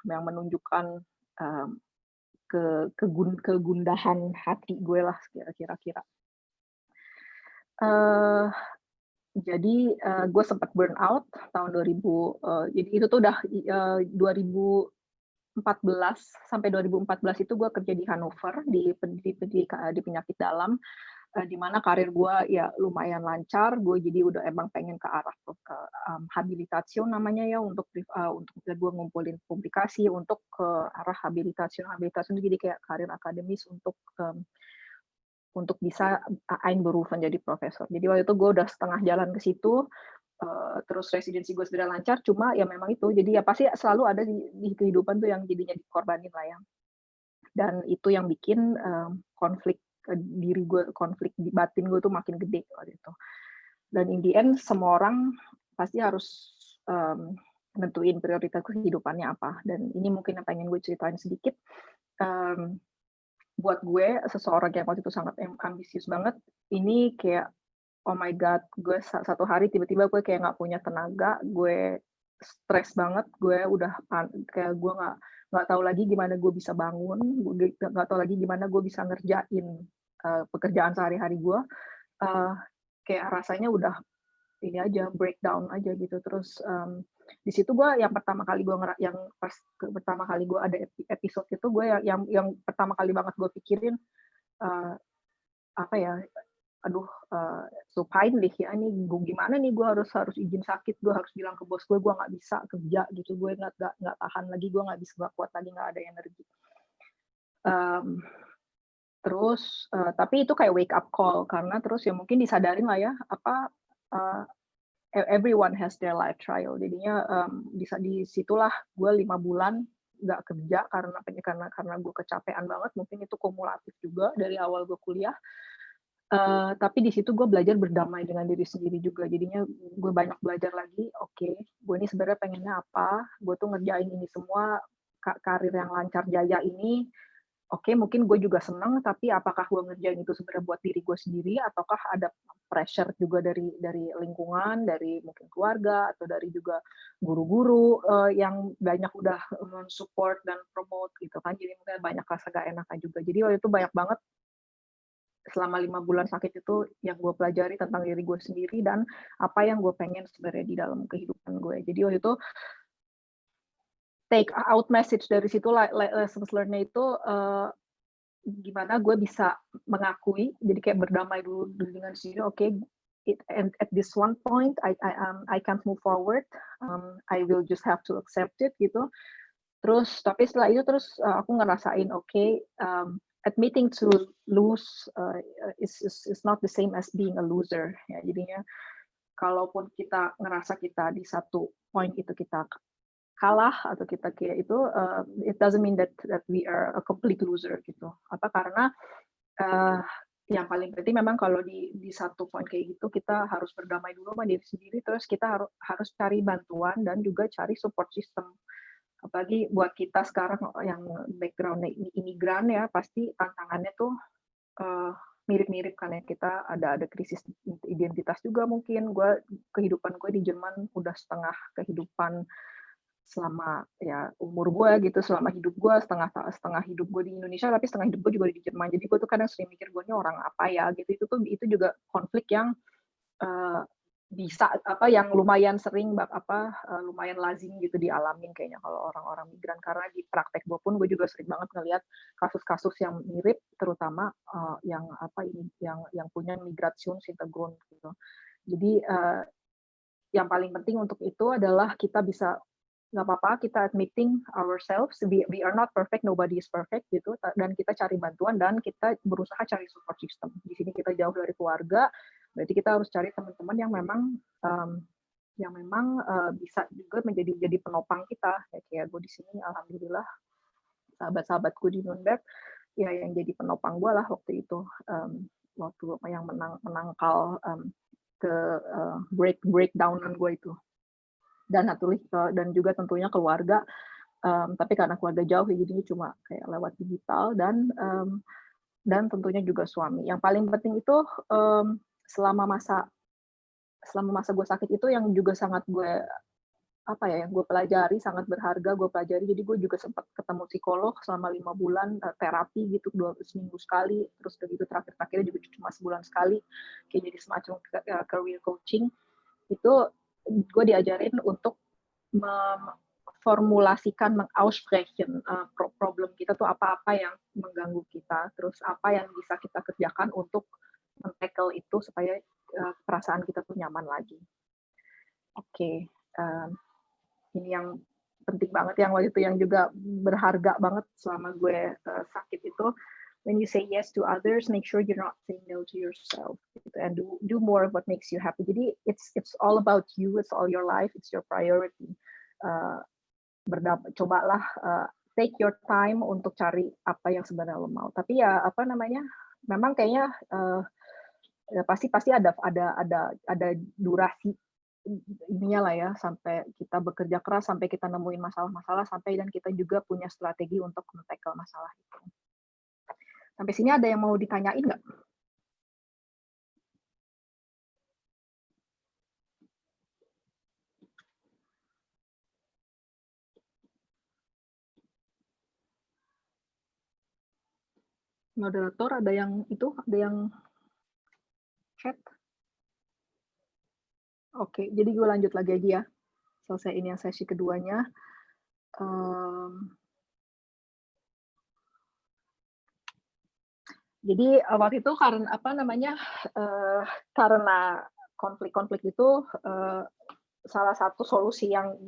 yang menunjukkan kegundahan hati gue lah kira-kira. Jadi gue sempat burn out tahun 2000. Jadi itu tuh udah 2014 sampai 2014 itu gue kerja di Hannover di penyakit dalam. Di mana karir gue ya lumayan lancar, gue jadi udah emang pengen ke arah habilitation namanya ya, untuk gue ngumpulin publikasi untuk ke arah habilitation itu jadi kayak karir akademis untuk bisa einberufen jadi profesor. Jadi waktu itu gue udah setengah jalan ke situ, terus residensi gue sudah lancar, cuma ya memang itu, jadi ya pasti selalu ada di kehidupan tuh yang jadinya dikorbanin lah ya. Dan itu yang bikin konflik diri gue, konflik di batin gue tuh makin gede waktu itu. Dan in the end semua orang pasti harus nentuin prioritas kehidupannya apa. Dan ini mungkin yang pengen gue ceritain sedikit. Buat gue seseorang yang waktu itu sangat ambisius banget, ini kayak oh my god, gue satu hari tiba-tiba gue kayak nggak punya tenaga, gue stres banget, gue udah kayak gue nggak tahu lagi gimana gue bisa bangun, gue nggak tahu lagi gimana gue bisa ngerjain pekerjaan sehari-hari gue, kayak rasanya udah ini aja, breakdown aja gitu. Terus di situ gue yang pertama kali gue pertama kali gue ada episode itu, gue yang pertama kali banget gue pikirin apa ya, aduh so peinlich ya, ini gue gimana nih, gue harus izin sakit, gue harus bilang ke bos gue nggak bisa kerja gitu, gue nggak tahan lagi, gue nggak kuat lagi, nggak ada energi. Terus tapi itu kayak wake up call, karena terus ya mungkin disadarin lah ya, apa everyone has their life trial. Jadinya di situlah gue 5 bulan nggak kerja karena gue kecapean banget, mungkin itu kumulatif juga dari awal gue kuliah. Tapi di situ gue belajar berdamai dengan diri sendiri juga. Jadinya gue banyak belajar lagi. Oke, gue ini sebenarnya pengennya apa? Gue tuh ngerjain ini semua karir yang lancar jaya ini. Oke, mungkin gue juga seneng, tapi apakah gue ngerjain itu sebenarnya buat diri gue sendiri, ataukah ada pressure juga dari lingkungan, dari mungkin keluarga, atau dari juga guru-guru yang banyak udah support dan promote gitu kan. Jadi mungkin banyak rasa gak enakan juga. Jadi waktu itu banyak banget selama 5 bulan sakit itu yang gue pelajari tentang diri gue sendiri dan apa yang gue pengen sebenarnya di dalam kehidupan gue. Jadi waktu itu take out message dari situ, lessons learned itu gimana gue bisa mengakui, jadi kayak berdamai dulu dengan sendiri. Oke, at this one point I can't move forward, I will just have to accept it gitu. Terus tapi setelah itu terus aku ngerasain admitting to lose is not the same as being a loser ya. Jadinya kalaupun kita ngerasa kita di satu point itu kita kalah atau kita kayak itu, it doesn't mean that we are a complete loser gitu. Apa karena yang paling penting memang kalau di satu point kayak gitu kita harus berdamai dulu sama diri sendiri, terus kita harus cari bantuan dan juga cari support system. Apalagi buat kita sekarang yang background-nya imigran ya, pasti tantangannya tuh mirip-mirip kan ya, kita ada krisis identitas juga mungkin. Kehidupan gue di Jerman udah setengah kehidupan selama ya umur gue gitu, selama hidup gue setengah hidup gue di Indonesia, tapi setengah hidup gue juga di Jerman. Jadi gue tuh kadang sering mikir gue ini orang apa ya gitu. Itu juga konflik yang bisa yang lumayan sering lumayan lazim gitu dialamin kayaknya kalau orang-orang migran, karena di praktek gue pun gue juga sering banget ngelihat kasus-kasus yang mirip, terutama yang punya migrationshintergrund gitu. Jadi yang paling penting untuk itu adalah kita bisa nggak apa-apa, kita admitting ourselves, we are not perfect, nobody is perfect gitu, dan kita cari bantuan dan kita berusaha cari support system. Di sini kita jauh dari keluarga, berarti kita harus cari teman-teman yang memang bisa juga jadi penopang kita. Kayak gue di sini, alhamdulillah sahabat-sahabatku di Nuremberg ya yang jadi penopang gue lah waktu itu, waktu yang menangkal ke breakdownan gue itu. Dan juga tentunya keluarga, tapi karena keluarga jauh jadi cuma kayak lewat digital, dan tentunya juga suami. Yang paling penting itu selama masa gue sakit itu yang juga sangat yang gue pelajari, sangat berharga gue pelajari. Jadi gue juga sempat ketemu psikolog selama 5 bulan, terapi gitu 2 seminggu sekali, terus begitu terakhir-terakhirnya juga cuma sebulan sekali, kayak jadi semacam career coaching. Itu gue diajarin untuk memformulasikan, mengausprechen problem kita tuh apa-apa yang mengganggu kita, terus apa yang bisa kita kerjakan untuk men-tackle itu supaya perasaan kita tuh nyaman lagi. Oke. Ini yang penting banget yang waktu itu yang juga berharga banget selama gue sakit itu. When you say yes to others, make sure you're not saying no to yourself, and do more of what makes you happy. Jadi it's all about you, it's all your life, it's your priority. Cobalah take your time untuk cari apa yang sebenarnya lo mau. Tapi ya memang kayaknya pasti ada durasi ininya lah ya, sampai kita bekerja keras, sampai kita nemuin masalah-masalah, sampai dan kita juga punya strategi untuk men-tackle masalah itu. Sampai sini ada yang mau ditanyain nggak? Moderator, ada yang chat? Oke, jadi gue lanjut lagi aja ya. Selesai ini yang sesi keduanya. Jadi waktu itu karena konflik-konflik itu, salah satu solusi yang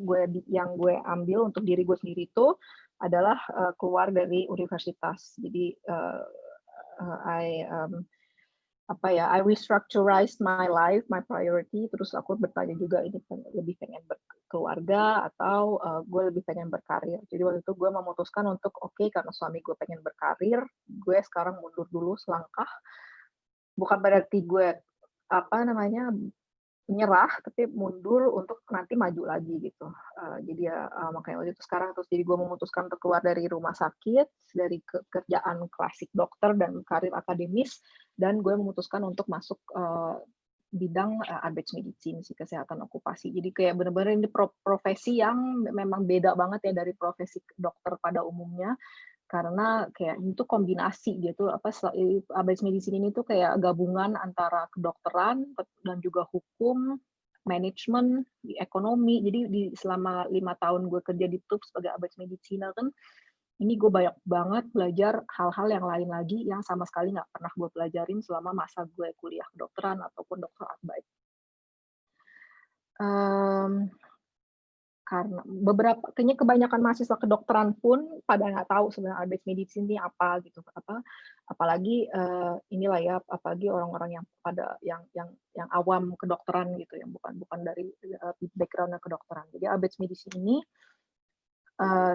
gue ambil untuk diri gue sendiri itu adalah keluar dari universitas. Jadi I restructurized my life, my priority. Terus aku bertanya juga, ini lebih pengen berkeluarga atau gue lebih pengen berkarir. Jadi waktu itu gue memutuskan untuk karena suami gue pengen berkarir, gue sekarang mundur dulu selangkah. Bukan berarti gue menyerah, tapi mundur untuk nanti maju lagi gitu. Jadi ya makanya waktu itu sekarang jadi gue memutuskan untuk keluar dari rumah sakit, dari kerjaan klasik dokter dan karir akademis, dan gue memutuskan untuk masuk bidang Arbeitsmedizin, kesehatan okupasi. Jadi kayak benar-benar ini profesi yang memang beda banget ya dari profesi dokter pada umumnya. Karena kayak itu kombinasi gitu, Arbeitsmedizin ini tuh kayak gabungan antara kedokteran dan juga hukum, manajemen, ekonomi. Jadi selama 5 tahun gue kerja di TUB sebagai Arbeitsmediziner kan, ini gue banyak banget belajar hal-hal yang lain lagi yang sama sekali nggak pernah gue pelajarin selama masa gue kuliah kedokteran ataupun dokter Arbeit. Karena kayaknya kebanyakan mahasiswa kedokteran pun pada nggak tahu sebenarnya Arbeitsmedizin ini apa gitu, apalagi inilah ya, apalagi orang-orang yang awam kedokteran gitu, yang bukan dari background kedokteran. Jadi Arbeitsmedizin ini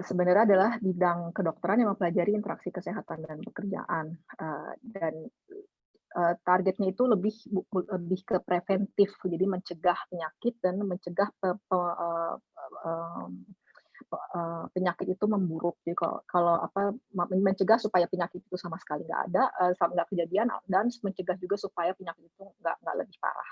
sebenarnya adalah bidang kedokteran yang mempelajari interaksi kesehatan dan pekerjaan, dan targetnya itu lebih ke preventif, jadi mencegah penyakit dan mencegah penyakit itu memburuk. Jadi kalau mencegah supaya penyakit itu sama sekali nggak kejadian, dan mencegah juga supaya penyakit itu nggak lebih parah.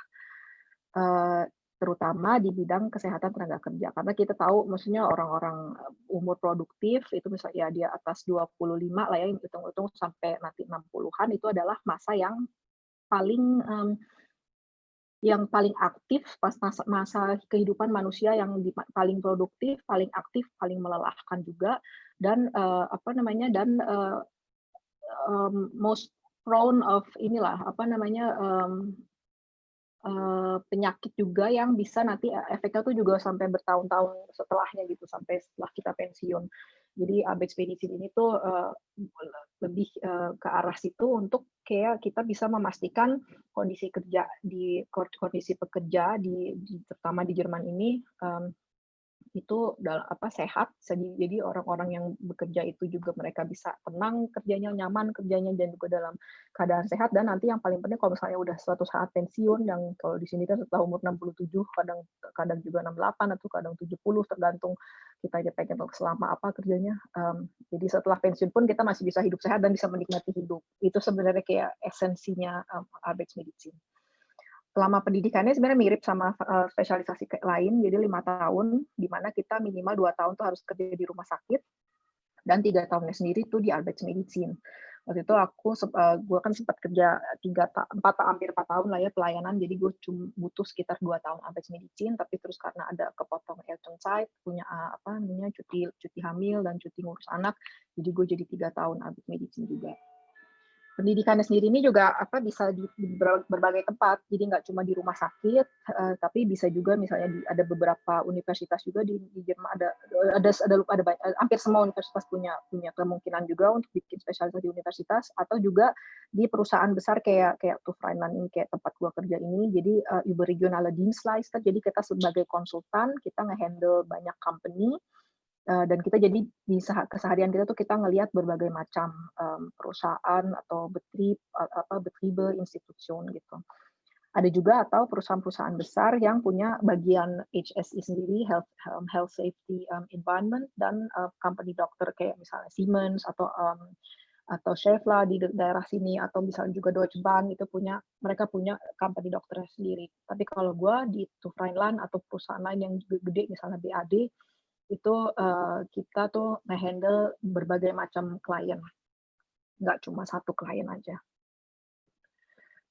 Terutama di bidang kesehatan tenaga kerja, karena kita tahu maksudnya orang-orang umur produktif itu misalnya ya dia atas 25 lah ya, hitung-hitung sampai nanti 60-an itu adalah masa yang paling aktif, pas masa kehidupan manusia yang paling produktif, paling aktif, paling melelahkan juga, dan most prone of penyakit juga yang bisa nanti efeknya tuh juga sampai bertahun-tahun setelahnya gitu, sampai setelah kita pensiun. Jadi ekspedisi ini tuh lebih ke arah situ untuk kayak kita bisa memastikan kondisi kondisi pekerja terutama di Jerman ini itu sehat, jadi orang-orang yang bekerja itu juga mereka bisa tenang kerjanya, nyaman kerjanya, dan juga dalam keadaan sehat. Dan nanti yang paling penting kalau misalnya udah suatu saat pensiun, yang kalau di sini kan setelah umur 67, kadang juga 68 atau kadang 70, tergantung kita aja pengen selama apa kerjanya. Jadi setelah pensiun pun kita masih bisa hidup sehat dan bisa menikmati hidup. Itu sebenarnya kayak esensinya Arbeitsmedizin. Selama pendidikannya sebenarnya mirip sama spesialisasi lain, jadi 5 tahun, di mana kita minimal 2 tahun tuh harus kerja di rumah sakit, dan 3 tahunnya sendiri tuh di Arbeitsmedizin. Waktu itu gue kan sempat kerja hampir 4 tahun lah ya pelayanan, jadi gue cuma butuh sekitar 2 tahun Arbeitsmedizin, tapi terus karena ada kepotong Elternzeit, punya cuti hamil dan cuti ngurus anak, jadi gue jadi 3 tahun Arbeitsmedizin juga. Pendidikannya sendiri ini juga bisa di berbagai tempat, jadi nggak cuma di rumah sakit, tapi bisa juga misalnya ada beberapa universitas juga di Jerman, ada hampir semua universitas punya kemungkinan juga untuk bikin spesialisasi di universitas, atau juga di perusahaan besar kayak TÜV Rheinland ini, kayak tempat gua kerja ini. Jadi überregionale Dienstleister, jadi kita sebagai konsultan kita nge-handle banyak company. Dan kita jadi di keseharian kita tuh kita ngelihat berbagai macam perusahaan atau Betriebe, institution gitu. Ada juga atau perusahaan-perusahaan besar yang punya bagian HSE sendiri, health safety environment, dan company dokter kayak misalnya Siemens atau Schaeffler di daerah sini, atau misalnya juga Deutsche Bahn itu mereka punya company dokternya sendiri. Tapi kalau gue di TÜV Rheinland atau perusahaan lain yang gede misalnya BAD, itu kita tuh nge-handle berbagai macam klien, nggak cuma satu klien aja.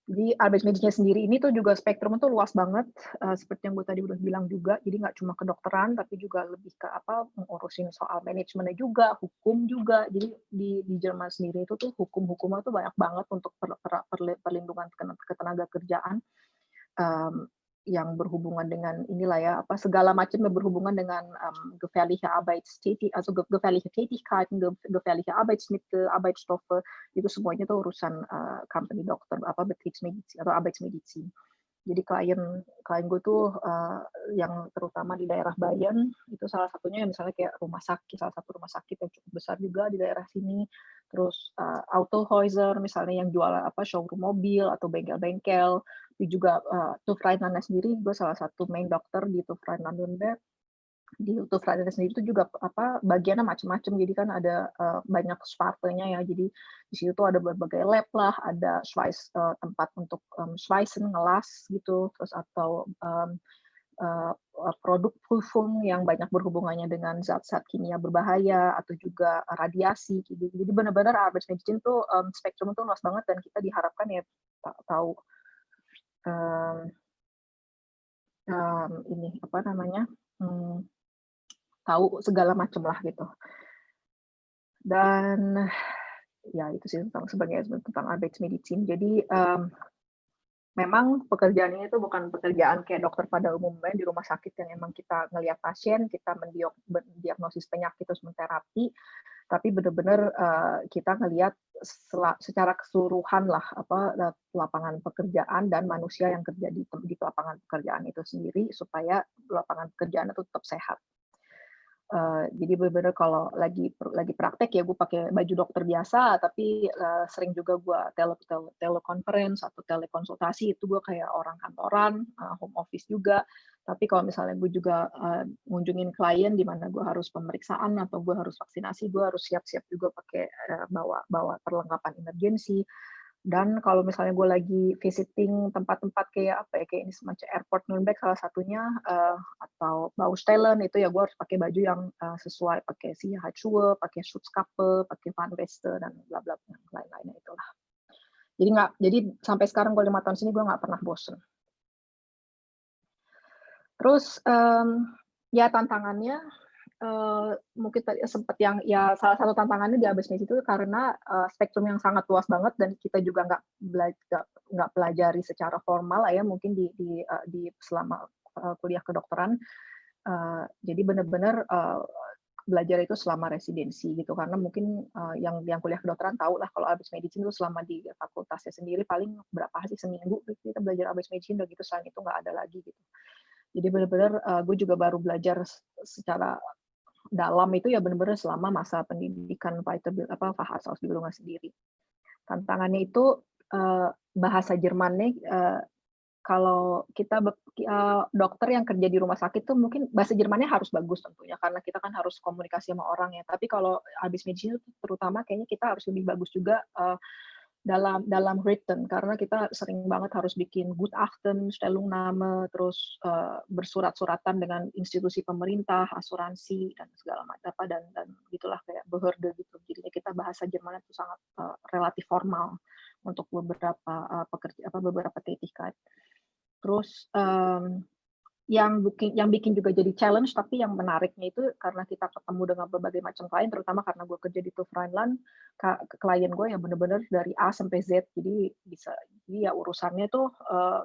Jadi Arbeitsmedizin sendiri ini tuh juga spektrum tuh luas banget, seperti yang gue tadi udah bilang juga. Jadi nggak cuma kedokteran, tapi juga lebih ke mengurusin soal manajemennya juga, hukum juga. Jadi di Jerman sendiri itu tuh hukum-hukumnya tuh banyak banget untuk perlindungan ketenaga kerjaan. Yang berhubungan dengan segala macam yang berhubungan dengan gefährliche Tätigkeiten, gefährliche Arbeitsmittel, Arbeitsstoffe, itu semuanya tuh urusan company dokter, Betriebsmedizin atau Arbeitsmedizin. Jadi klien gue tuh yang terutama di daerah Bayern, itu salah satunya misalnya kayak salah satu rumah sakit yang cukup besar juga di daerah sini. Terus Autohäuser misalnya yang jual showroom mobil atau bengkel-bengkel. Tapi juga TÜV Rheinland sendiri, gue salah satu main dokter di TÜV Rheinland Nürnberg. Di TÜV Rheinland sendiri itu juga bagiannya macam-macam, jadi kan ada banyak spartenya ya, jadi di situ tuh ada berbagai lab lah, ada tempat untuk Schweißen, ngelas gitu, terus atau produk Prüfung yang banyak berhubungannya dengan zat-zat kimia berbahaya atau juga radiasi gitu. Jadi benar-benar Arbeitsmedizin tuh spektrum tuh luas banget, dan kita diharapkan ya tahu tahu segala macam lah gitu. Dan ya itu sih tentang Arbeitsmedizin. Jadi memang pekerjaan ini tuh bukan pekerjaan kayak dokter pada umumnya di rumah sakit yang emang kita ngelihat pasien, kita mendiagnosis penyakit terus menterapi, tapi benar-benar kita ngelihat secara keseluruhan lah lapangan pekerjaan dan manusia yang kerja di lapangan pekerjaan itu sendiri, supaya lapangan pekerjaan itu tetap sehat. Jadi benar-benar kalau lagi praktek ya gue pakai baju dokter biasa, tapi sering juga gue teleconference atau telekonsultasi, itu gue kayak orang kantoran, home office juga. Tapi kalau misalnya gue juga ngunjungin klien di mana gue harus pemeriksaan atau gue harus vaksinasi, gue harus siap-siap juga pakai bawa perlengkapan emergensi. Dan kalau misalnya gue lagi visiting tempat-tempat kayak kayak ini semacam airport Nürnberg salah satunya, atau Baustellen, itu ya gue harus pakai baju yang sesuai, pakai Sicherheitsschuhe, pakai Schutzkappe, pakai Warnweste, dan bla bla yang lain-lainnya itulah. Jadi sampai sekarang gue 5 tahun sini gue nggak pernah bosen. Terus ya tantangannya mungkin tadi sempat yang ya salah satu tantangannya di Abes Medicine itu karena spektrum yang sangat luas banget dan kita juga nggak pelajari secara formal lah ya mungkin di selama kuliah kedokteran. Jadi benar-benar belajar itu selama residensi gitu karena mungkin yang kuliah kedokteran tahu lah kalau Abes Medicine itu selama di fakultasnya sendiri paling berapa sih seminggu kita belajar Abes Medicine udah gitu selain itu nggak ada lagi gitu. Jadi benar-benar gue juga baru belajar secara dalam itu ya benar-benar selama masa pendidikan Facharzt Ausbildung sendiri. Tantangannya itu bahasa Jermannya kalau kita dokter yang kerja di rumah sakit tuh mungkin bahasa Jermannya harus bagus tentunya karena kita kan harus komunikasi sama orang ya. Tapi kalau Abes Medicine terutama kayaknya kita harus lebih bagus juga dalam written karena kita sering banget harus bikin Gutachten, Stellungnahme, terus bersurat-suratan dengan institusi pemerintah, asuransi dan segala macam dan gitulah kayak Behörde gitu. Jadinya kita bahasa Jerman itu sangat relatif formal untuk beberapa beberapa tätigkeit. Terus yang bikin juga jadi challenge, tapi yang menariknya itu karena kita ketemu dengan berbagai macam klien, terutama karena gue kerja di TÜV Rheinland, klien gue yang benar-benar dari A sampai Z, jadi ya urusannya tuh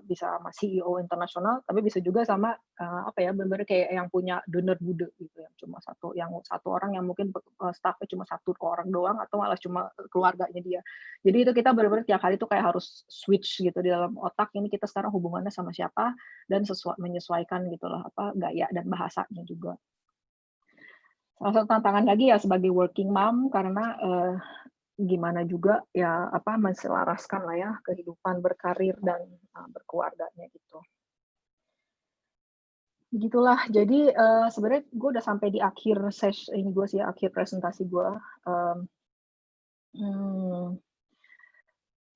bisa sama CEO internasional, tapi bisa juga sama benar-benar kayak yang punya donor bude gitu, yang satu orang yang mungkin staffnya cuma 1 orang doang, atau malah cuma keluarganya dia. Jadi itu kita benar-benar tiap hari tuh kayak harus switch gitu di dalam otak, ini kita sekarang hubungannya sama siapa, dan menyesuaikan gitulah gaya dan bahasanya juga. Salah satu tantangan lagi ya sebagai working mom karena gimana juga ya menselaraskan lah ya kehidupan berkarir dan berkeluarganya gitu. Begitulah. Jadi sebenarnya gue udah sampai di akhir akhir presentasi gue.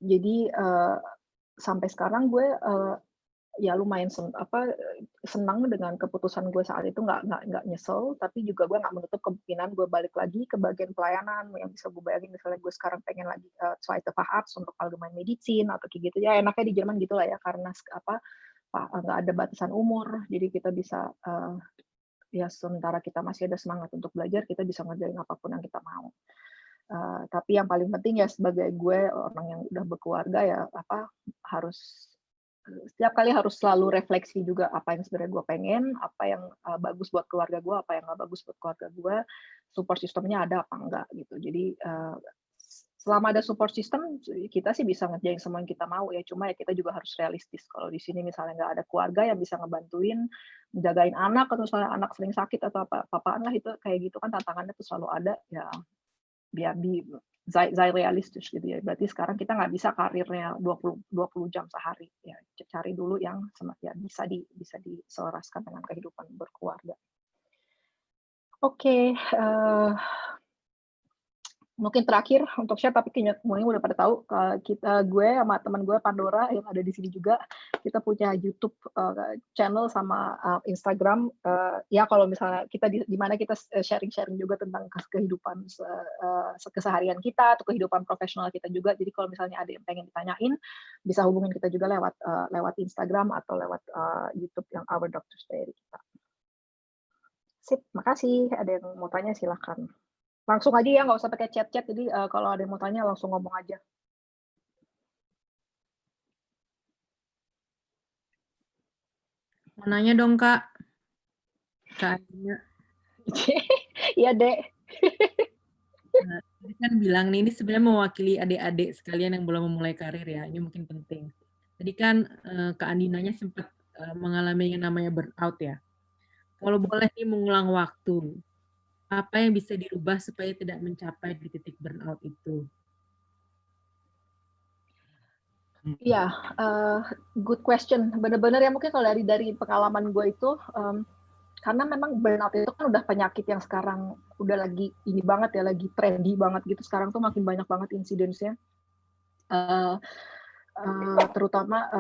Jadi sampai sekarang gue ya lumayan senang dengan keputusan gue saat itu, nggak nyesel, tapi juga gue nggak menutup kemungkinan gue balik lagi ke bagian pelayanan yang bisa gue bayangin misalnya gue sekarang pengen lagi Zweite Facharzt untuk Allgemeine Medizin atau kayak gitu ya, enaknya di Jerman gitu lah ya karena nggak ada batasan umur, jadi kita bisa ya sementara kita masih ada semangat untuk belajar kita bisa ngerjain apapun yang kita mau. Tapi yang paling penting ya sebagai gue orang yang udah berkeluarga ya harus setiap kali harus selalu refleksi juga apa yang sebenarnya gue pengen, apa yang bagus buat keluarga gue, apa yang nggak bagus buat keluarga gue, support systemnya ada apa enggak gitu. Jadi selama ada support system kita sih bisa ngerjain semua yang kita mau ya, cuma ya kita juga harus realistis. Kalau di sini misalnya nggak ada keluarga yang bisa ngebantuin menjagain anak atau misalnya anak sering sakit atau apa-apaan lah itu kayak gitu kan tantangannya tuh selalu ada ya. Biar saya realistis gitu ya. Berarti sekarang kita nggak bisa karirnya 20 jam sehari. Ya, cari dulu yang ya bisa diselaraskan dengan kehidupan berkeluarga. Oke, mungkin terakhir untuk share, tapi kayaknya semuanya udah pada tahu gue sama teman gue Pandora yang ada di sini juga kita punya YouTube channel sama Instagram ya kalau misalnya kita di mana kita sharing juga tentang kehidupan keseharian kita atau kehidupan profesional kita juga. Jadi kalau misalnya ada yang pengen ditanyain bisa hubungin kita juga lewat Instagram atau lewat YouTube yang Our Doctor's Diary kita. Sip, makasih. Ada yang mau tanya silahkan. Langsung aja ya, nggak usah pakai chat-chat. Jadi kalau ada yang mau tanya langsung ngomong aja. Mau nanya dong, Kak. Kak Adina. Iya, Dek. Nah, tadi kan bilang nih, ini sebenarnya mewakili adik-adik sekalian yang belum memulai karir ya. Ini mungkin penting. Tadi kan Kak Andinanya sempat mengalami yang namanya burnout ya. Kalau boleh nih mengulang waktu, apa yang bisa dirubah supaya tidak mencapai di titik burnout itu? Iya, good question. Benar-benar ya mungkin kalau dari pengalaman gue itu, karena memang burnout itu kan udah penyakit yang sekarang udah lagi ini banget ya, lagi trendy banget gitu. Sekarang tuh makin banyak banget insidensnya. Terutama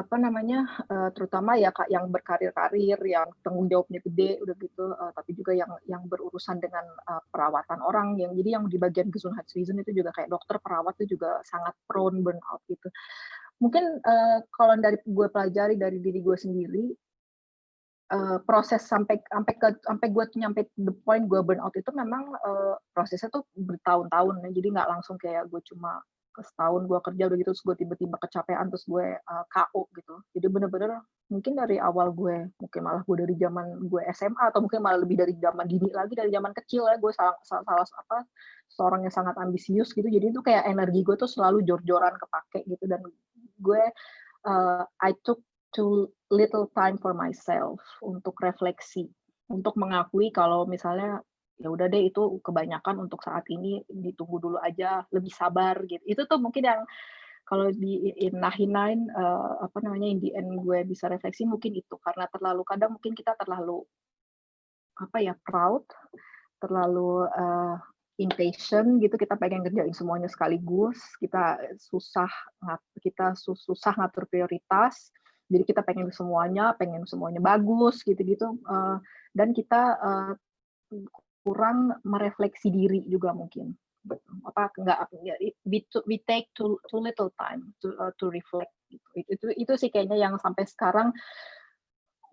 terutama ya Kak yang berkarir-karir, yang tanggung jawabnya gede udah gitu, tapi juga yang berurusan dengan perawatan orang yang jadi yang di bagian Gesundheitswesen itu juga kayak dokter, perawat itu juga sangat prone burnout gitu. Mungkin kalau dari gue pelajari dari diri gue sendiri, proses sampai gue nyampe the point gue burnout itu memang prosesnya tuh bertahun-tahun ya. Jadi nggak langsung kayak gue cuma setahun gue kerja udah gitu terus gue tiba-tiba kecapean terus gue KO gitu. Jadi bener-bener mungkin dari awal gue, mungkin malah gue dari zaman gue SMA atau mungkin malah lebih dari zaman dini lagi, dari zaman kecil ya gue salah seorang yang sangat ambisius gitu. Jadi itu kayak energi gue tuh selalu jor-joran kepake gitu, dan gue I took too little time for myself untuk refleksi, untuk mengakui kalau misalnya ya udah deh itu kebanyakan untuk saat ini, ditunggu dulu aja, lebih sabar gitu. Itu tuh mungkin yang kalau di in the end gue bisa refleksi mungkin itu, karena kadang mungkin kita terlalu proud, terlalu impatient gitu, kita pengen ngerjain semuanya sekaligus, kita susah ngatur prioritas. Jadi kita pengen semuanya bagus gitu-gitu, dan kita kurang merefleksi diri juga mungkin. We take too little time to reflect. Itu sih kayaknya yang sampai sekarang,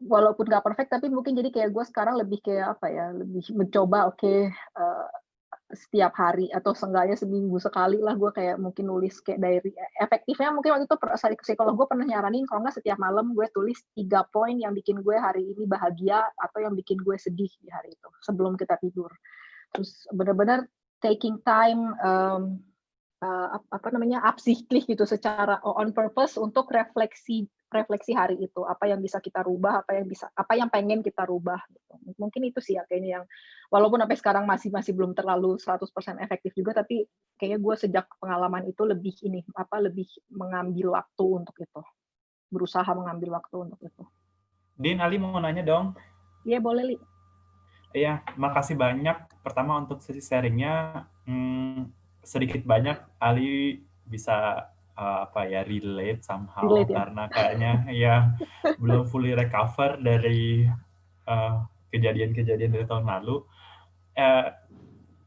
walaupun nggak perfect, tapi mungkin jadi kayak gue sekarang lebih kayak lebih mencoba setiap hari atau seenggaknya seminggu sekali lah gue kayak mungkin nulis kayak diary. Efektifnya mungkin waktu itu psikolog gue pernah nyaranin kalau nggak setiap malam gue tulis 3 poin yang bikin gue hari ini bahagia atau yang bikin gue sedih di hari itu sebelum kita tidur. Terus benar-benar taking time absichtlich gitu, secara on purpose untuk refleksi hari itu, apa yang bisa kita rubah, apa yang pengen kita rubah gitu. Mungkin itu sih ya kayaknya yang walaupun sampai sekarang masih belum terlalu 100% efektif juga, tapi kayaknya gue sejak pengalaman itu lebih mengambil waktu untuk itu, berusaha mengambil waktu untuk itu. Din, Ali mau nanya dong. Iya boleh, Li. Iya, makasih banyak pertama untuk sesi sharingnya. Sedikit banyak Ali bisa relate somehow, Relate, ya? karena kayaknya ya belum fully recover dari kejadian-kejadian dari tahun lalu.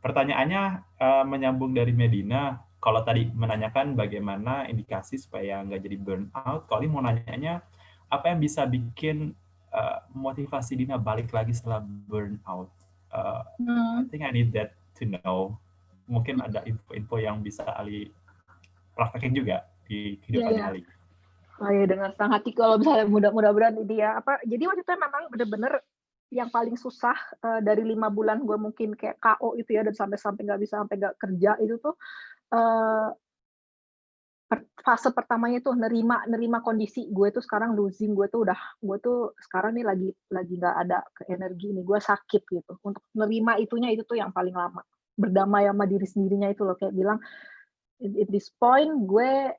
Pertanyaannya menyambung dari Medina, kalau tadi menanyakan bagaimana indikasi supaya nggak jadi burnout, kalau Ali mau nanyanya apa yang bisa bikin motivasi Dina balik lagi setelah burnout? I think I need that to know. Mungkin ada info-info yang bisa Ali praktekin juga di kehidupan Ali. Oh ya, dengan senang hati kalau misalnya mudah-mudahan ini ya. Jadi waktu itu memang benar-benar yang paling susah dari 5 bulan gue mungkin kayak KO itu ya, dan sampai nggak kerja itu tuh fase pertamanya tuh nerima kondisi gue tuh sekarang losing, gue tuh sekarang nih lagi nggak ada energi nih, gue sakit gitu. Untuk nerima itunya itu tuh yang paling lama, berdamai sama diri sendirinya itu loh, kayak bilang at this point gue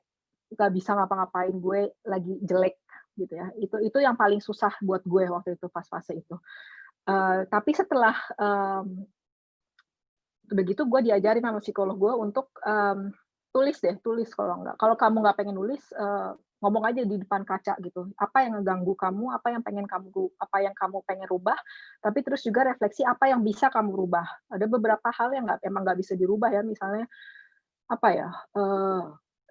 nggak bisa ngapa-ngapain, gue lagi jelek gitu ya. Itu yang paling susah buat gue waktu itu pas fase itu. Tapi setelah udah gitu gue diajarin sama psikolog gue untuk tulis kalau kamu nggak pengen nulis, ngomong aja di depan kaca gitu, apa yang ngeganggu kamu, apa yang kamu pengen rubah, tapi terus juga refleksi apa yang bisa kamu rubah. Ada beberapa hal yang emang nggak bisa dirubah ya, misalnya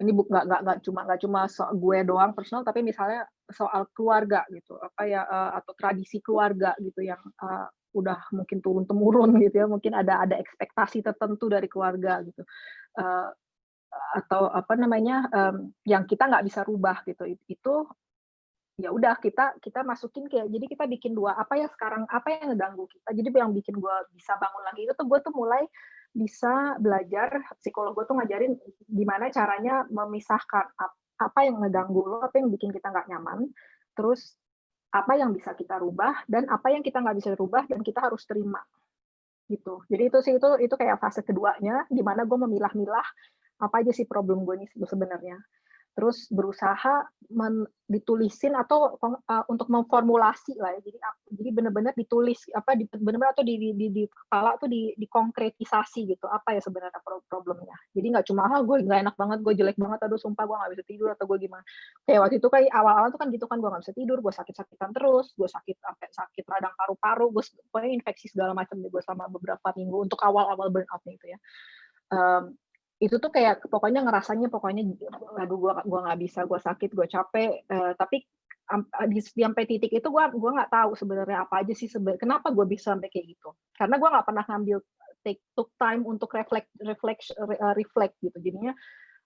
ini nggak cuma gue doang personal, tapi misalnya soal keluarga gitu, atau tradisi keluarga gitu yang udah mungkin turun temurun gitu ya, mungkin ada ekspektasi tertentu dari keluarga gitu, atau yang kita nggak bisa rubah gitu. Itu ya udah kita masukin kayak, jadi kita bikin 2, apa yang ngeganggu kita, jadi yang bikin gue bisa bangun lagi itu tuh gue tuh mulai bisa belajar, psikolog gue tuh ngajarin gimana caranya memisahkan apa yang ngeganggu lo, apa yang bikin kita nggak nyaman, terus apa yang bisa kita rubah dan apa yang kita nggak bisa rubah dan kita harus terima gitu. Jadi itu kayak fase keduanya, di mana gue memilah-milah apa aja sih problem gue ini sebenarnya. Terus berusaha ditulisin atau untuk memformulasi lah ya. Jadi benar-benar ditulis benar-benar atau di kepala tuh dikonkretisasi gitu, apa ya sebenarnya problemnya. Jadi nggak cuma gue nggak enak banget, gue jelek banget, aduh sumpah gue nggak bisa tidur atau gue gimana. Kayak waktu itu kayak awal-awal tuh kan gitu kan, gue nggak bisa tidur, gue sakit-sakitan terus, gue sakit radang paru-paru, gue pokoknya infeksi segala macam deh gue selama beberapa minggu untuk awal-awal burnout-nya itu ya. Itu tuh kayak pokoknya ngerasanya aduh gue nggak bisa, gue sakit, gue capek, tapi sampai titik itu gue nggak tahu sebenarnya apa aja sih kenapa gue bisa sampai kayak gitu, karena gue nggak pernah ngambil took time untuk reflect gitu. Jadinya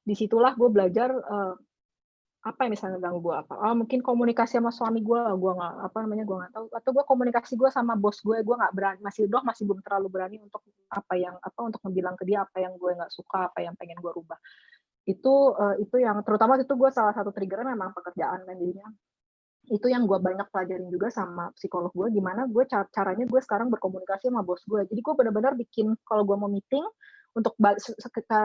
disitulah gue belajar apa yang misalnya ganggu gue apa. Mungkin komunikasi sama suami gue nggak gue nggak tahu, atau gue komunikasi gue sama bos gue nggak berani, masih belum terlalu berani untuk untuk ngebilang ke dia apa yang gue nggak suka, apa yang pengen gue rubah. Itu yang terutama itu gue salah satu triggernya memang pekerjaan kan, jadinya itu yang gue banyak pelajarin juga sama psikolog gue, gimana gue caranya gue sekarang berkomunikasi sama bos gue. Jadi gue benar-benar bikin, kalau gue mau meeting untuk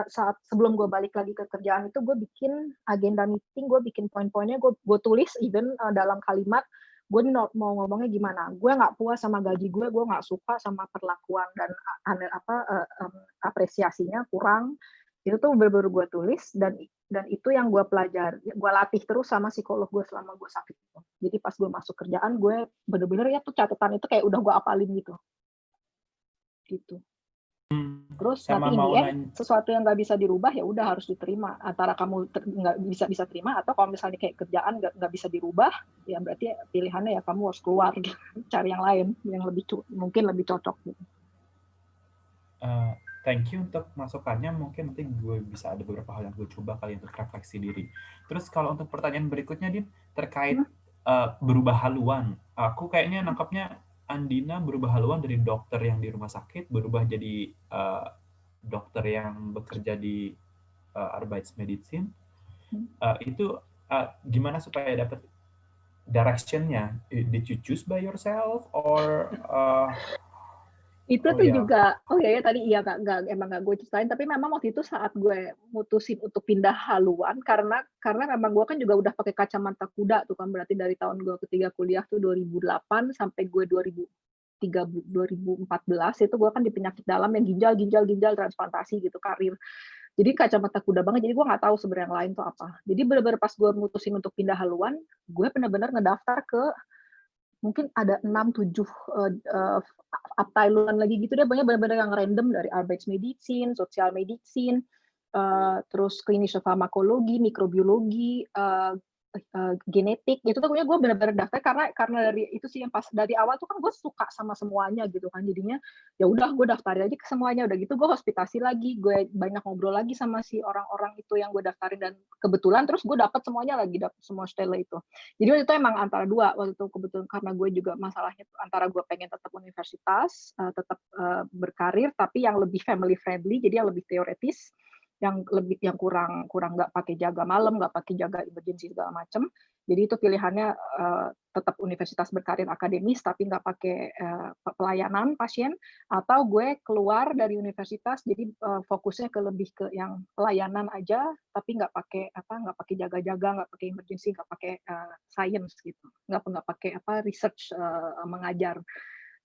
saat sebelum gue balik lagi ke kerjaan itu, gue bikin agenda meeting, gue bikin poin-poinnya, gue tulis even dalam kalimat gue mau ngomongnya gimana. Gue nggak puas sama gaji gue nggak suka sama perlakuan dan apresiasinya kurang. Itu tuh bener-bener gue tulis, dan itu yang gue pelajari, gue latih terus sama psikolog gue selama gue sakit. Jadi pas gue masuk kerjaan, gue bener-bener ya tuh catatan itu kayak udah gue apalin gitu. Terus nanti sesuatu yang nggak bisa dirubah ya udah harus diterima. Antara kamu nggak bisa terima, atau kalau misalnya kayak kerjaan nggak bisa dirubah, ya berarti pilihannya ya kamu harus keluar gitu, cari yang lain yang mungkin lebih cocok gitu. Thank you untuk masukannya. Mungkin nanti gue bisa ada beberapa hal yang gue coba kali untuk refleksi diri. Terus kalau untuk pertanyaan berikutnya, Din, terkait berubah haluan. Aku kayaknya nangkapnya Andina berubah haluan dari dokter yang di rumah sakit, berubah jadi dokter yang bekerja di Arbeitsmedizin. Itu gimana supaya dapat direction-nya? Did you choose by yourself or itu juga tadi emang nggak gue ceritain, tapi memang waktu itu saat gue mutusin untuk pindah haluan, karena memang gue kan juga udah pakai kacamata kuda tuh kan, berarti dari tahun gue ketiga kuliah tuh 2008 sampai gue 2014 itu gue kan di penyakit dalam yang ginjal transplantasi gitu, karir. Jadi kacamata kuda banget, jadi gue nggak tahu sebenarnya yang lain tuh apa. Jadi benar-benar pas gue mutusin untuk pindah haluan, gue benar-benar ngedaftar ke mungkin ada 6-7 abteilungen lagi gitu deh, banyak benar-benar yang random, dari Arbeitsmedizin, Sozialmedizin, terus klinische farmakologi, mikrobiologi, genetik gitu. Tuh gue benar-benar daftar karena dari itu sih yang pas dari awal tuh kan gue suka sama semuanya gitu kan, jadinya ya udah gue daftarin aja ke semuanya. Udah gitu gue hospitasi lagi, gue banyak ngobrol lagi sama si orang-orang itu yang gue daftarin, dan kebetulan terus gue dapat semuanya lagi, dapat semua stelle itu. Jadi waktu itu emang antara dua, waktu itu kebetulan karena gue juga masalahnya antara gue pengen tetap universitas, tetap berkarir tapi yang lebih family friendly, jadi yang lebih teoretis, yang kurang nggak pakai jaga malam, nggak pakai jaga emergency segala macam. Jadi itu pilihannya tetap universitas berkarir akademis tapi nggak pakai pelayanan pasien, atau gue keluar dari universitas jadi fokusnya lebih ke yang pelayanan aja tapi nggak pakai jaga-jaga, nggak pakai emergency, nggak pakai science gitu, nggak pakai research mengajar.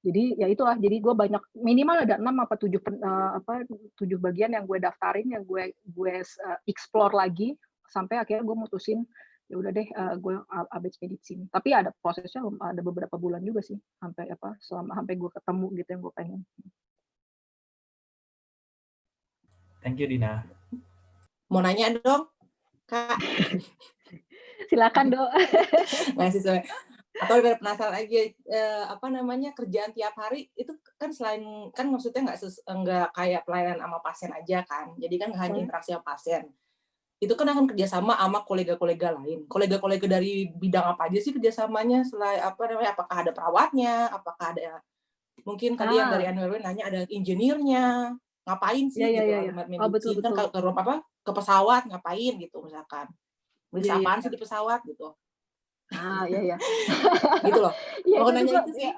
Jadi ya itulah, jadi gue banyak, minimal ada 6 apa 7 bagian yang gue daftarin, yang gue explore lagi sampai akhirnya gue mutusin ya udah deh gue Arbeitsmedizin. Tapi ada prosesnya, ada beberapa bulan juga sih sampai sampai gue ketemu gitu yang gue pengen. Thank you, Dina. Mau nanya dong, Kak? Silakan, Dok. Ngasih atau udah penasaran aja kerjaan tiap hari itu kan, selain kan maksudnya nggak kayak pelayanan sama pasien aja kan, jadi kan hanya interaksi sama pasien, itu kan akan kerjasama sama kolega-kolega lain. Kolega-kolega dari bidang apa aja sih kerjasamanya? Selain apakah ada perawatnya, apakah ada mungkin tadi yang dari Anwar nanya ada insinyurnya, ngapain sih gitu? Betul. Kan ke pesawat ngapain gitu misalkan, bisa apaan sih di pesawat gitu? Iya. Gitu loh. Mau nanya itu sih.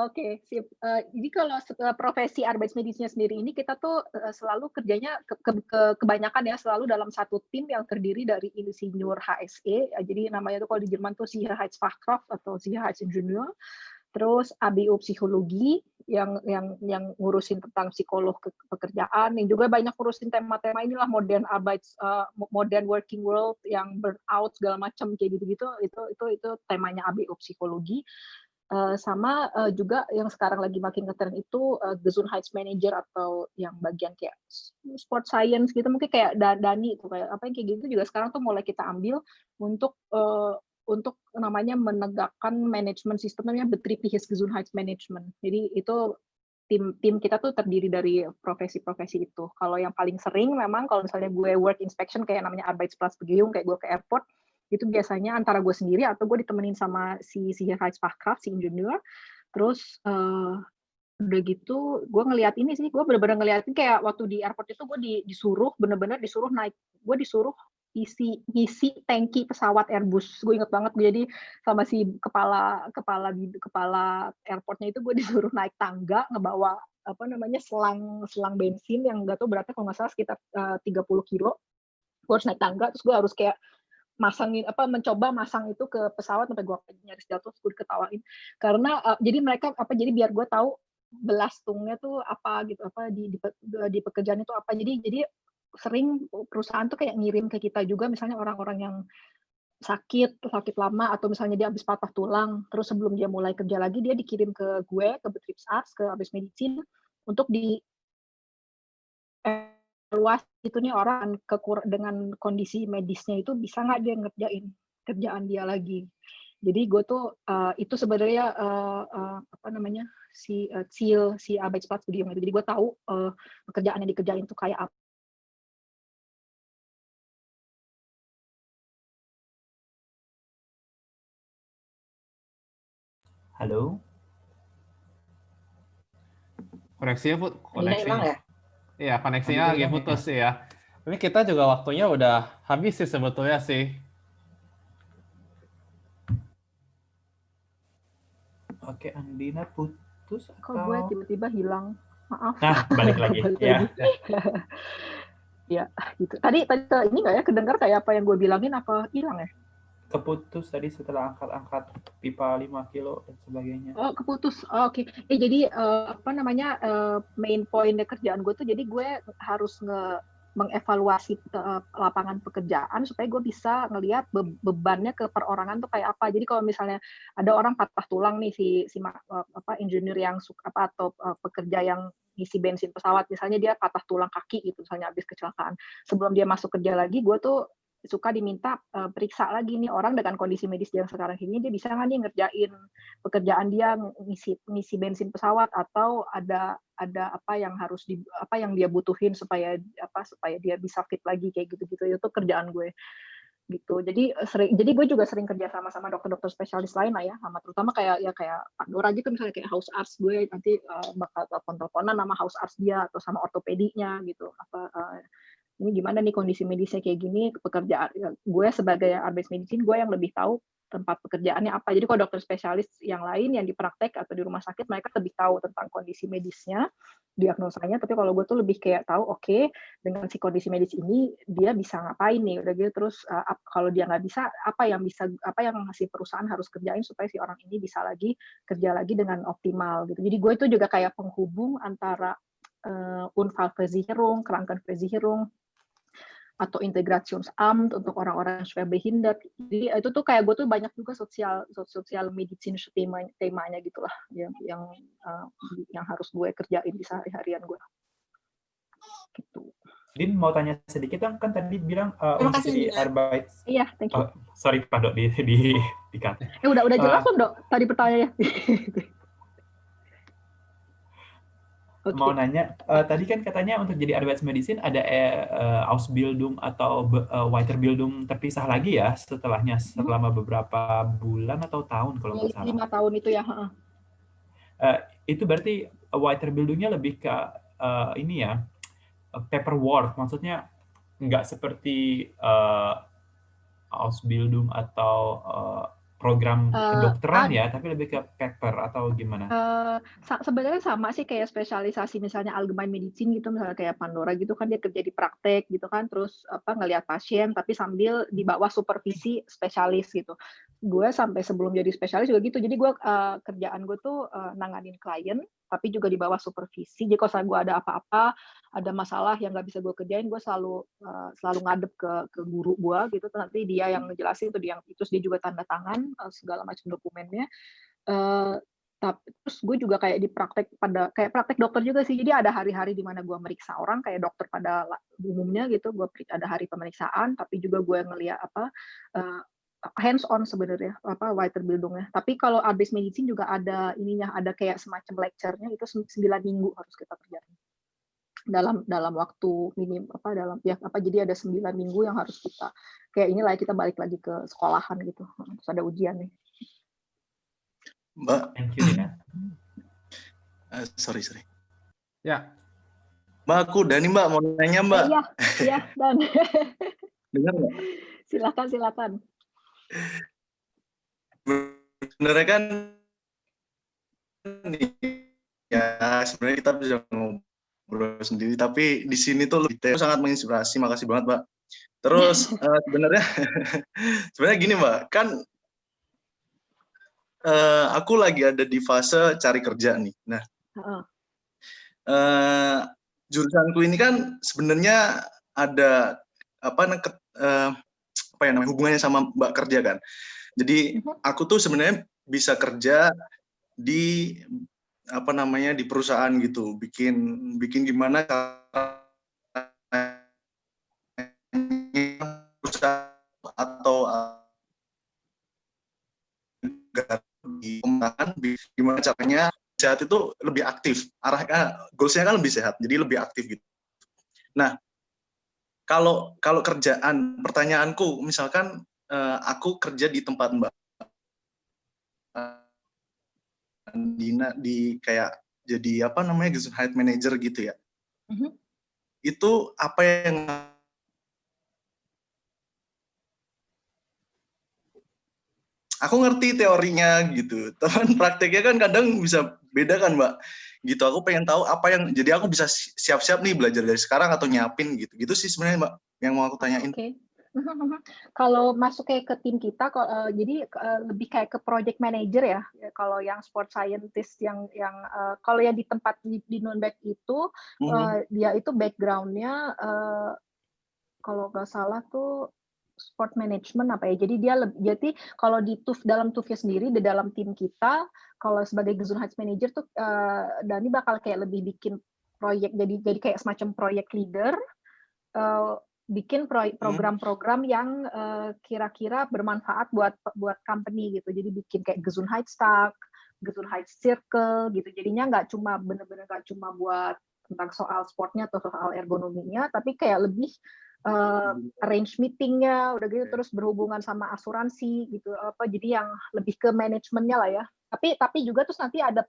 Oke, sip. Jadi kalau profesi Arbeitsmedizin sendiri ini, kita tuh selalu kerjanya kebanyakan ya selalu dalam satu tim yang terdiri dari insinyur HSE. Jadi namanya tuh kalau di Jerman tuh Sicherheitsfachkraft atau Sicherheitsingenieur. Terus ABO psikologi yang ngurusin tentang psikolog pekerjaan, yang juga banyak ngurusin tema-tema inilah modern working world, yang burnout segala macam kayak gitu-gitu. Itu temanya ABO psikologi. Sama juga yang sekarang lagi makin ngetren itu Gesundheitsmanager, atau yang bagian kayak sport science gitu, mungkin kayak Dani itu kayak apa yang kayak gitu juga sekarang tuh mulai kita ambil untuk untuk namanya menegakkan manajemen sistem namanya Betriebliche Gesundheitsmanagement. Jadi itu tim kita tuh terdiri dari profesi-profesi itu. Kalau yang paling sering memang kalau misalnya gue work inspection kayak namanya Arbeitsplatzbegehung, kayak gue ke airport, itu biasanya antara gue sendiri atau gue ditemenin sama si Sicherheitsfachkraft, si ingenieur. Terus udah gitu gue ngeliat ini sih, gue bener-bener ngeliatin kayak waktu di airport itu gue disuruh bener-bener disuruh naik, gue disuruh ngisi tangki pesawat Airbus. Gue inget banget, jadi sama si kepala airportnya itu gue disuruh naik tangga ngebawa apa namanya selang bensin yang nggak tahu beratnya kalau nggak salah sekitar 30 kilo. Gue harus naik tangga, terus gue harus kayak mencoba masang itu ke pesawat sampai gue nyaris jatuh, terus gue ketawain karena jadi mereka jadi biar gue tahu belastungnya tuh apa gitu, di pekerjaan itu apa. Jadi sering perusahaan tuh kayak ngirim ke kita juga misalnya orang-orang yang sakit lama atau misalnya dia habis patah tulang, terus sebelum dia mulai kerja lagi dia dikirim ke gue, ke Betriebsarzt, ke Arbeitsmedizin untuk di luas itu nih orang dengan kondisi medisnya itu bisa nggak dia ngerjain kerjaan dia lagi. Jadi gue tuh itu sebenarnya apa namanya si Arbeitsplatzbegehung itu. Jadi gue tahu pekerjaan yang dikerjain tuh kayak apa. Halo? Koneksinya hilang ya? Iya, koneksinya lagi putus sih ya. Ini kita juga waktunya udah habis sih sebetulnya sih. Oke, Andina putus Kok gue tiba-tiba hilang? Maaf. Nah, balik lagi. Ya. Ya, gitu. Tadi ini nggak ya kedengar kayak apa yang gue bilangin apa hilang ya? Keputus tadi setelah angkat pipa 5 kilo dan sebagainya. Oh, keputus. Oh, oke. Jadi apa namanya main point kerjaan gue tuh jadi gue harus mengevaluasi lapangan pekerjaan supaya gue bisa ngelihat bebannya ke perorangan tuh kayak apa. Jadi kalau misalnya ada orang patah tulang nih si engineer yang atau pekerja yang ngisi bensin pesawat, misalnya dia patah tulang kaki gitu misalnya habis kecelakaan. Sebelum dia masuk kerja lagi, gue tuh suka diminta periksa lagi nih orang dengan kondisi medis yang sekarang ini dia bisa nggak nih ngerjain pekerjaan dia ngisi bensin pesawat atau ada apa yang harus apa yang dia butuhin supaya dia bisa fit lagi kayak gitu-gitu. Itu kerjaan gue gitu. Jadi gue juga sering kerja sama dokter-dokter spesialis lain lah ya, sama terutama kayak Pandora gitu misalnya kayak house arts gue nanti bakal telepon-teleponan sama house arts dia atau sama ortopedinya gitu ini gimana nih kondisi medisnya kayak gini, pekerjaan gue sebagai Arbeitsmedizin gue yang lebih tahu tempat pekerjaannya apa. Jadi kalau dokter spesialis yang lain yang di praktek atau di rumah sakit mereka lebih tahu tentang kondisi medisnya, diagnosanya, tapi kalau gue tuh lebih kayak tahu oke, dengan si kondisi medis ini dia bisa ngapain nih udah gitu, terus kalau dia nggak bisa apa yang si perusahaan harus kerjain supaya si orang ini bisa kerja lagi dengan optimal gitu. Jadi gue itu juga kayak penghubung antara Unfallversicherung, Krankenversicherung atau Integrationsamt untuk orang-orang yang schwerbehindert. Jadi itu tuh kayak gue tuh banyak juga sosial medizinische temanya gitulah yang harus gue kerjain di sehari-harian gue. Gitu. Din mau tanya sedikit dong, kan tadi bilang Terima kasih, di Arbeit. Iya, thank you. Sorry Pak Dok di cut. Udah jelas belum Dok tadi pertanyaannya? Okay. Mau nanya, tadi kan katanya untuk jadi Arbeitsmedizin ada Ausbildung atau Weiterbildung terpisah lagi ya setelahnya selama beberapa bulan atau tahun kalau nggak salah. 5 tahun itu ya. Itu berarti Weiterbildungnya lebih ke ini ya, paperwork, maksudnya nggak seperti Ausbildung atau program kedokteran ya, tapi lebih ke paper atau gimana? Sebenarnya sama sih kayak spesialisasi misalnya Allgemein Medizin gitu, misalnya kayak Pandora gitu kan dia kerja di praktek gitu kan, terus ngelihat pasien tapi sambil di bawah supervisi spesialis gitu. Gue sampai sebelum jadi spesialis juga gitu, jadi gue kerjaan gue tuh nanganin klien tapi juga di bawah supervisi. Jadi kalau gue ada apa-apa, ada masalah yang nggak bisa gue kerjain, gue selalu ngadep ke guru gue gitu, nanti dia yang ngejelasin tuh terus dia juga tanda tangan segala macam dokumennya. Terus gue juga kayak di praktek kayak praktek dokter juga sih. Jadi ada hari-hari di mana gue meriksa orang kayak dokter pada umumnya gitu. Gue ada hari pemeriksaan, tapi juga gue ngeliat hands on sebenarnya Weiterbildungnya. Tapi kalau abis medicine juga ada ininya, ada kayak semacam lecture-nya itu 9 minggu harus kita kerjain. Dalam waktu minim jadi ada 9 minggu yang harus kita kayak inilah kita balik lagi ke sekolahan gitu. Terus ada ujian nih. Mbak. Thank you, Dina. Sorry. Ya. Mbak, aku Dani, Mbak, mau nanya, Mbak. Iya, Dan. Dengar nggak? Silakan. Sebenarnya kan ya sebenarnya kita bisa ngobrol sendiri, tapi di sini tuh lebih sangat menginspirasi. Makasih banget, Mbak. Terus sebenarnya gini, Mbak, kan aku lagi ada di fase cari kerja nih. Nah, jurusanku ini kan sebenarnya ada hubungannya sama Mbak kerja kan. Jadi aku tuh sebenarnya bisa kerja di di perusahaan gitu, bikin gimana atau gimana caranya sehat itu lebih aktif, arahnya goalsnya kan lebih sehat, jadi lebih aktif gitu. Nah, kalau kerjaan, pertanyaanku misalkan aku kerja di tempat Mbak Dina di kayak jadi Gesundheit Manager gitu ya. Itu apa yang aku ngerti teorinya gitu, teman prakteknya kan kadang bisa beda kan Mbak. Gitu aku pengen tahu apa yang jadi aku bisa siap-siap nih belajar dari sekarang atau nyiapin gitu sih sebenarnya Mbak yang mau aku tanyain. Okay. Kalau masuk kayak ke tim kita, jadi lebih kayak ke project manager ya. Kalau yang sport scientist yang kalau yang di tempat di Nürnberg itu dia itu background-nya kalau nggak salah tuh sport management apa ya. Jadi kalau di dalam TUF-nya sendiri di dalam tim kita, kalau sebagai Gesundheit Manager tuh Dani bakal kayak lebih bikin proyek, jadi kayak semacam project leader. Bikin program-program yang kira-kira bermanfaat buat company gitu. Jadi bikin kayak Gesundheitstag, Gesundheitscircle gitu. Jadinya nggak cuma bener-bener nggak cuma buat tentang soal sportnya atau soal ergonominya, tapi kayak lebih arrange meetingnya, udah gitu terus berhubungan sama asuransi gitu. Jadi yang lebih ke manajemennya lah ya. Tapi juga terus nanti ada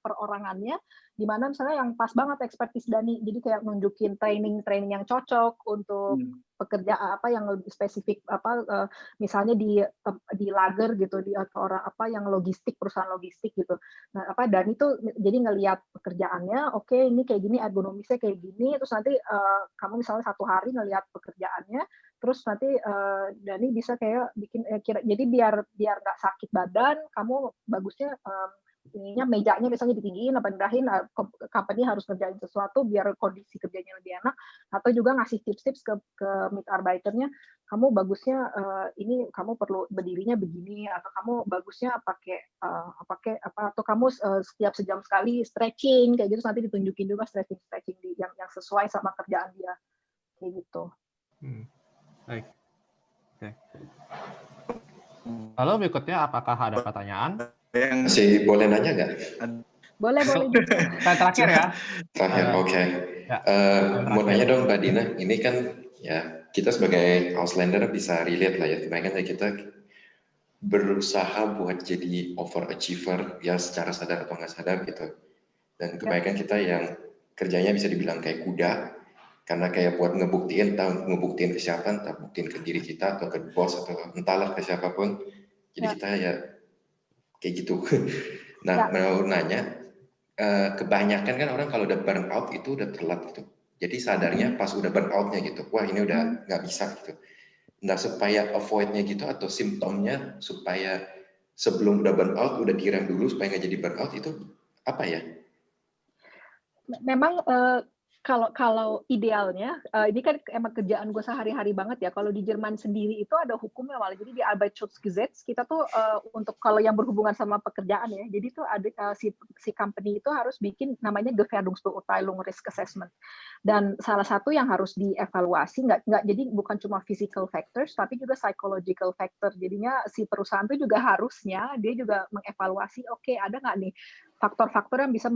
perorangannya di mana misalnya yang pas banget ekspertis Dani, jadi kayak nunjukin training yang cocok untuk pekerja yang lebih spesifik misalnya di lager gitu atau orang yang logistik, perusahaan logistik gitu. Nah Dani tuh jadi ngelihat pekerjaannya, oke, ini kayak gini, ergonomisnya kayak gini, terus nanti kamu misalnya satu hari ngelihat pekerjaannya, terus nanti Dani bisa kayak bikin jadi biar nggak sakit badan, kamu bagusnya ininya mejanya misalnya ditinggiin apa rendahin, company harus ngerjain sesuatu biar kondisi kerjanya lebih enak, atau juga ngasih tips-tips ke Mitarbeiternya, kamu bagusnya ini kamu perlu berdirinya begini, atau kamu bagusnya pakai atau kamu setiap sejam sekali stretching kayak gitu, nanti ditunjukin juga stretching yang sesuai sama kerjaan dia kayak gitu. Baik. Oke. Lalu berikutnya apakah ada pertanyaan? Masih boleh nanya nggak? Boleh. Terakhir ya. Terakhir, oke. Ya. Mau nanya dong Mbak Dina, ini kan ya kita sebagai Auslander bisa relate lah ya, kebanyakan kita berusaha buat jadi overachiever ya secara sadar atau nggak sadar gitu. Dan kebanyakan kita yang kerjanya bisa dibilang kayak kuda, karena kayak buat ngebuktiin ke siapa, entah buktiin ke diri kita atau ke bos atau entahlah ke siapapun. Jadi kita ya kayak gitu. Nah, mau nanya, kebanyakan kan orang kalau udah burn out itu udah telat gitu. Jadi sadarnya pas udah burn out-nya gitu, wah ini udah nggak bisa gitu. Nah, supaya avoid-nya gitu atau simptomnya supaya sebelum udah burn out udah direm dulu supaya nggak jadi burn out itu apa ya? Memang Kalau idealnya, ini kan emang kerjaan gue sehari-hari banget ya. Kalau di Jerman sendiri itu ada hukumnya malah. Jadi di Arbeitsschutzgesetz kita tuh untuk kalau yang berhubungan sama pekerjaan ya. Jadi tuh ada si company itu harus bikin namanya Gefährdungsbeurteilung Risk Assessment. Dan salah satu yang harus dievaluasi nggak jadi bukan cuma physical factors tapi juga psychological factor. Jadinya si perusahaan itu juga harusnya dia juga mengevaluasi oke, ada nggak nih faktor-faktor yang bisa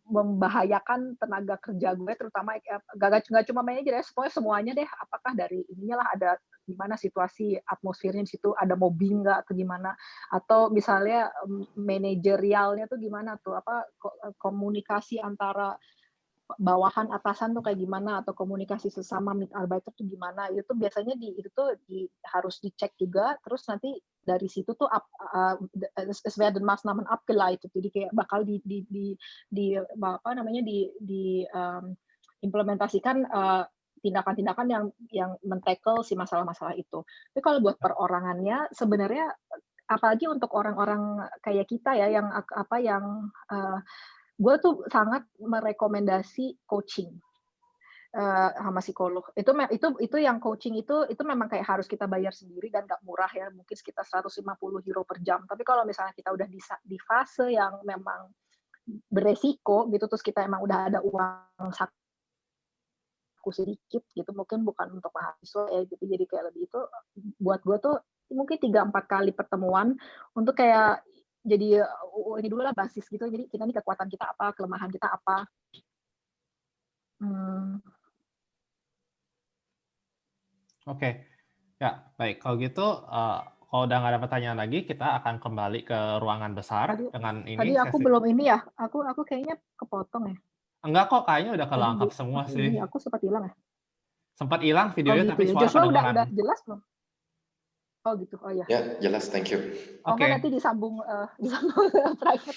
membahayakan tenaga kerja gue, terutama nggak cuma manajer ya, semuanya deh. Apakah dari ininya lah ada gimana situasi atmosfernya di situ, ada mobbing nggak atau gimana, atau misalnya manajerialnya tuh gimana tuh, komunikasi antara bawahan atasan tuh kayak gimana, atau komunikasi sesama mitarbeiter tuh gimana. Itu biasanya harus dicek juga. Terus nanti dari situ tuh es werden Maßnahmen abgeleitet. Jadi kayak bakal implementasikan tindakan-tindakan yang men-tackle si masalah-masalah itu. Tapi kalau buat perorangannya sebenarnya, apalagi untuk orang-orang kayak kita ya yang gue tuh sangat merekomendasi coaching sama psikolog. Itu yang coaching itu memang kayak harus kita bayar sendiri dan nggak murah ya, mungkin sekitar 150 euro per jam. Tapi kalau misalnya kita udah di fase yang memang beresiko gitu, terus kita emang udah ada uang saku sedikit gitu, mungkin bukan untuk mahasiswa ya, jadi kayak lebih itu buat gue tuh mungkin 3-4 kali pertemuan untuk kayak jadi ini dulu lah basis gitu. Jadi kita nih kekuatan kita apa, kelemahan kita apa. Oke, ya baik. Kalau gitu, kalau udah nggak ada pertanyaan lagi, kita akan kembali ke ruangan besar dengan ini. Tadi aku belum ini ya, aku kayaknya kepotong ya. Enggak kok, kayaknya udah kelengkap semua sih. Aku sempat hilang ya. Sempat hilang videonya, gitu tapi ya. suara Joshua kedengaran. udah jelas belum? Oh gitu, oh ya. Ya, jelas, thank you. Oke. Nanti disambung private.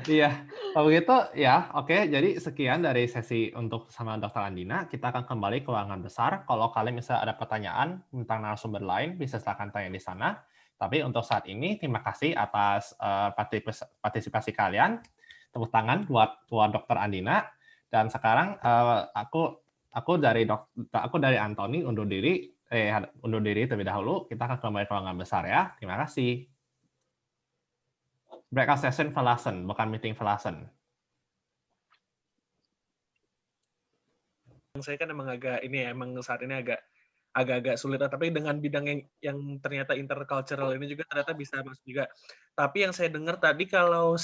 Iya. Kalau gitu ya, oke. Jadi sekian dari sesi untuk sama Dr. Andina. Kita akan kembali ke ruangan besar. Kalau kalian misalnya ada pertanyaan tentang narasumber lain, bisa silakan tanya di sana. Tapi untuk saat ini, terima kasih atas partisipasi kalian. Tepuk tangan buat Dr. Andina. Dan sekarang aku dari Anthony undur diri terlebih dahulu. Kita akan kembali ke ruangan besar ya. Terima kasih. Breakout session verlassen, bukan meeting verlassen. Saya kan emang emang saat ini agak sulit, tapi dengan bidang yang ternyata intercultural ini juga ternyata bisa masuk juga. Tapi yang saya dengar tadi kalau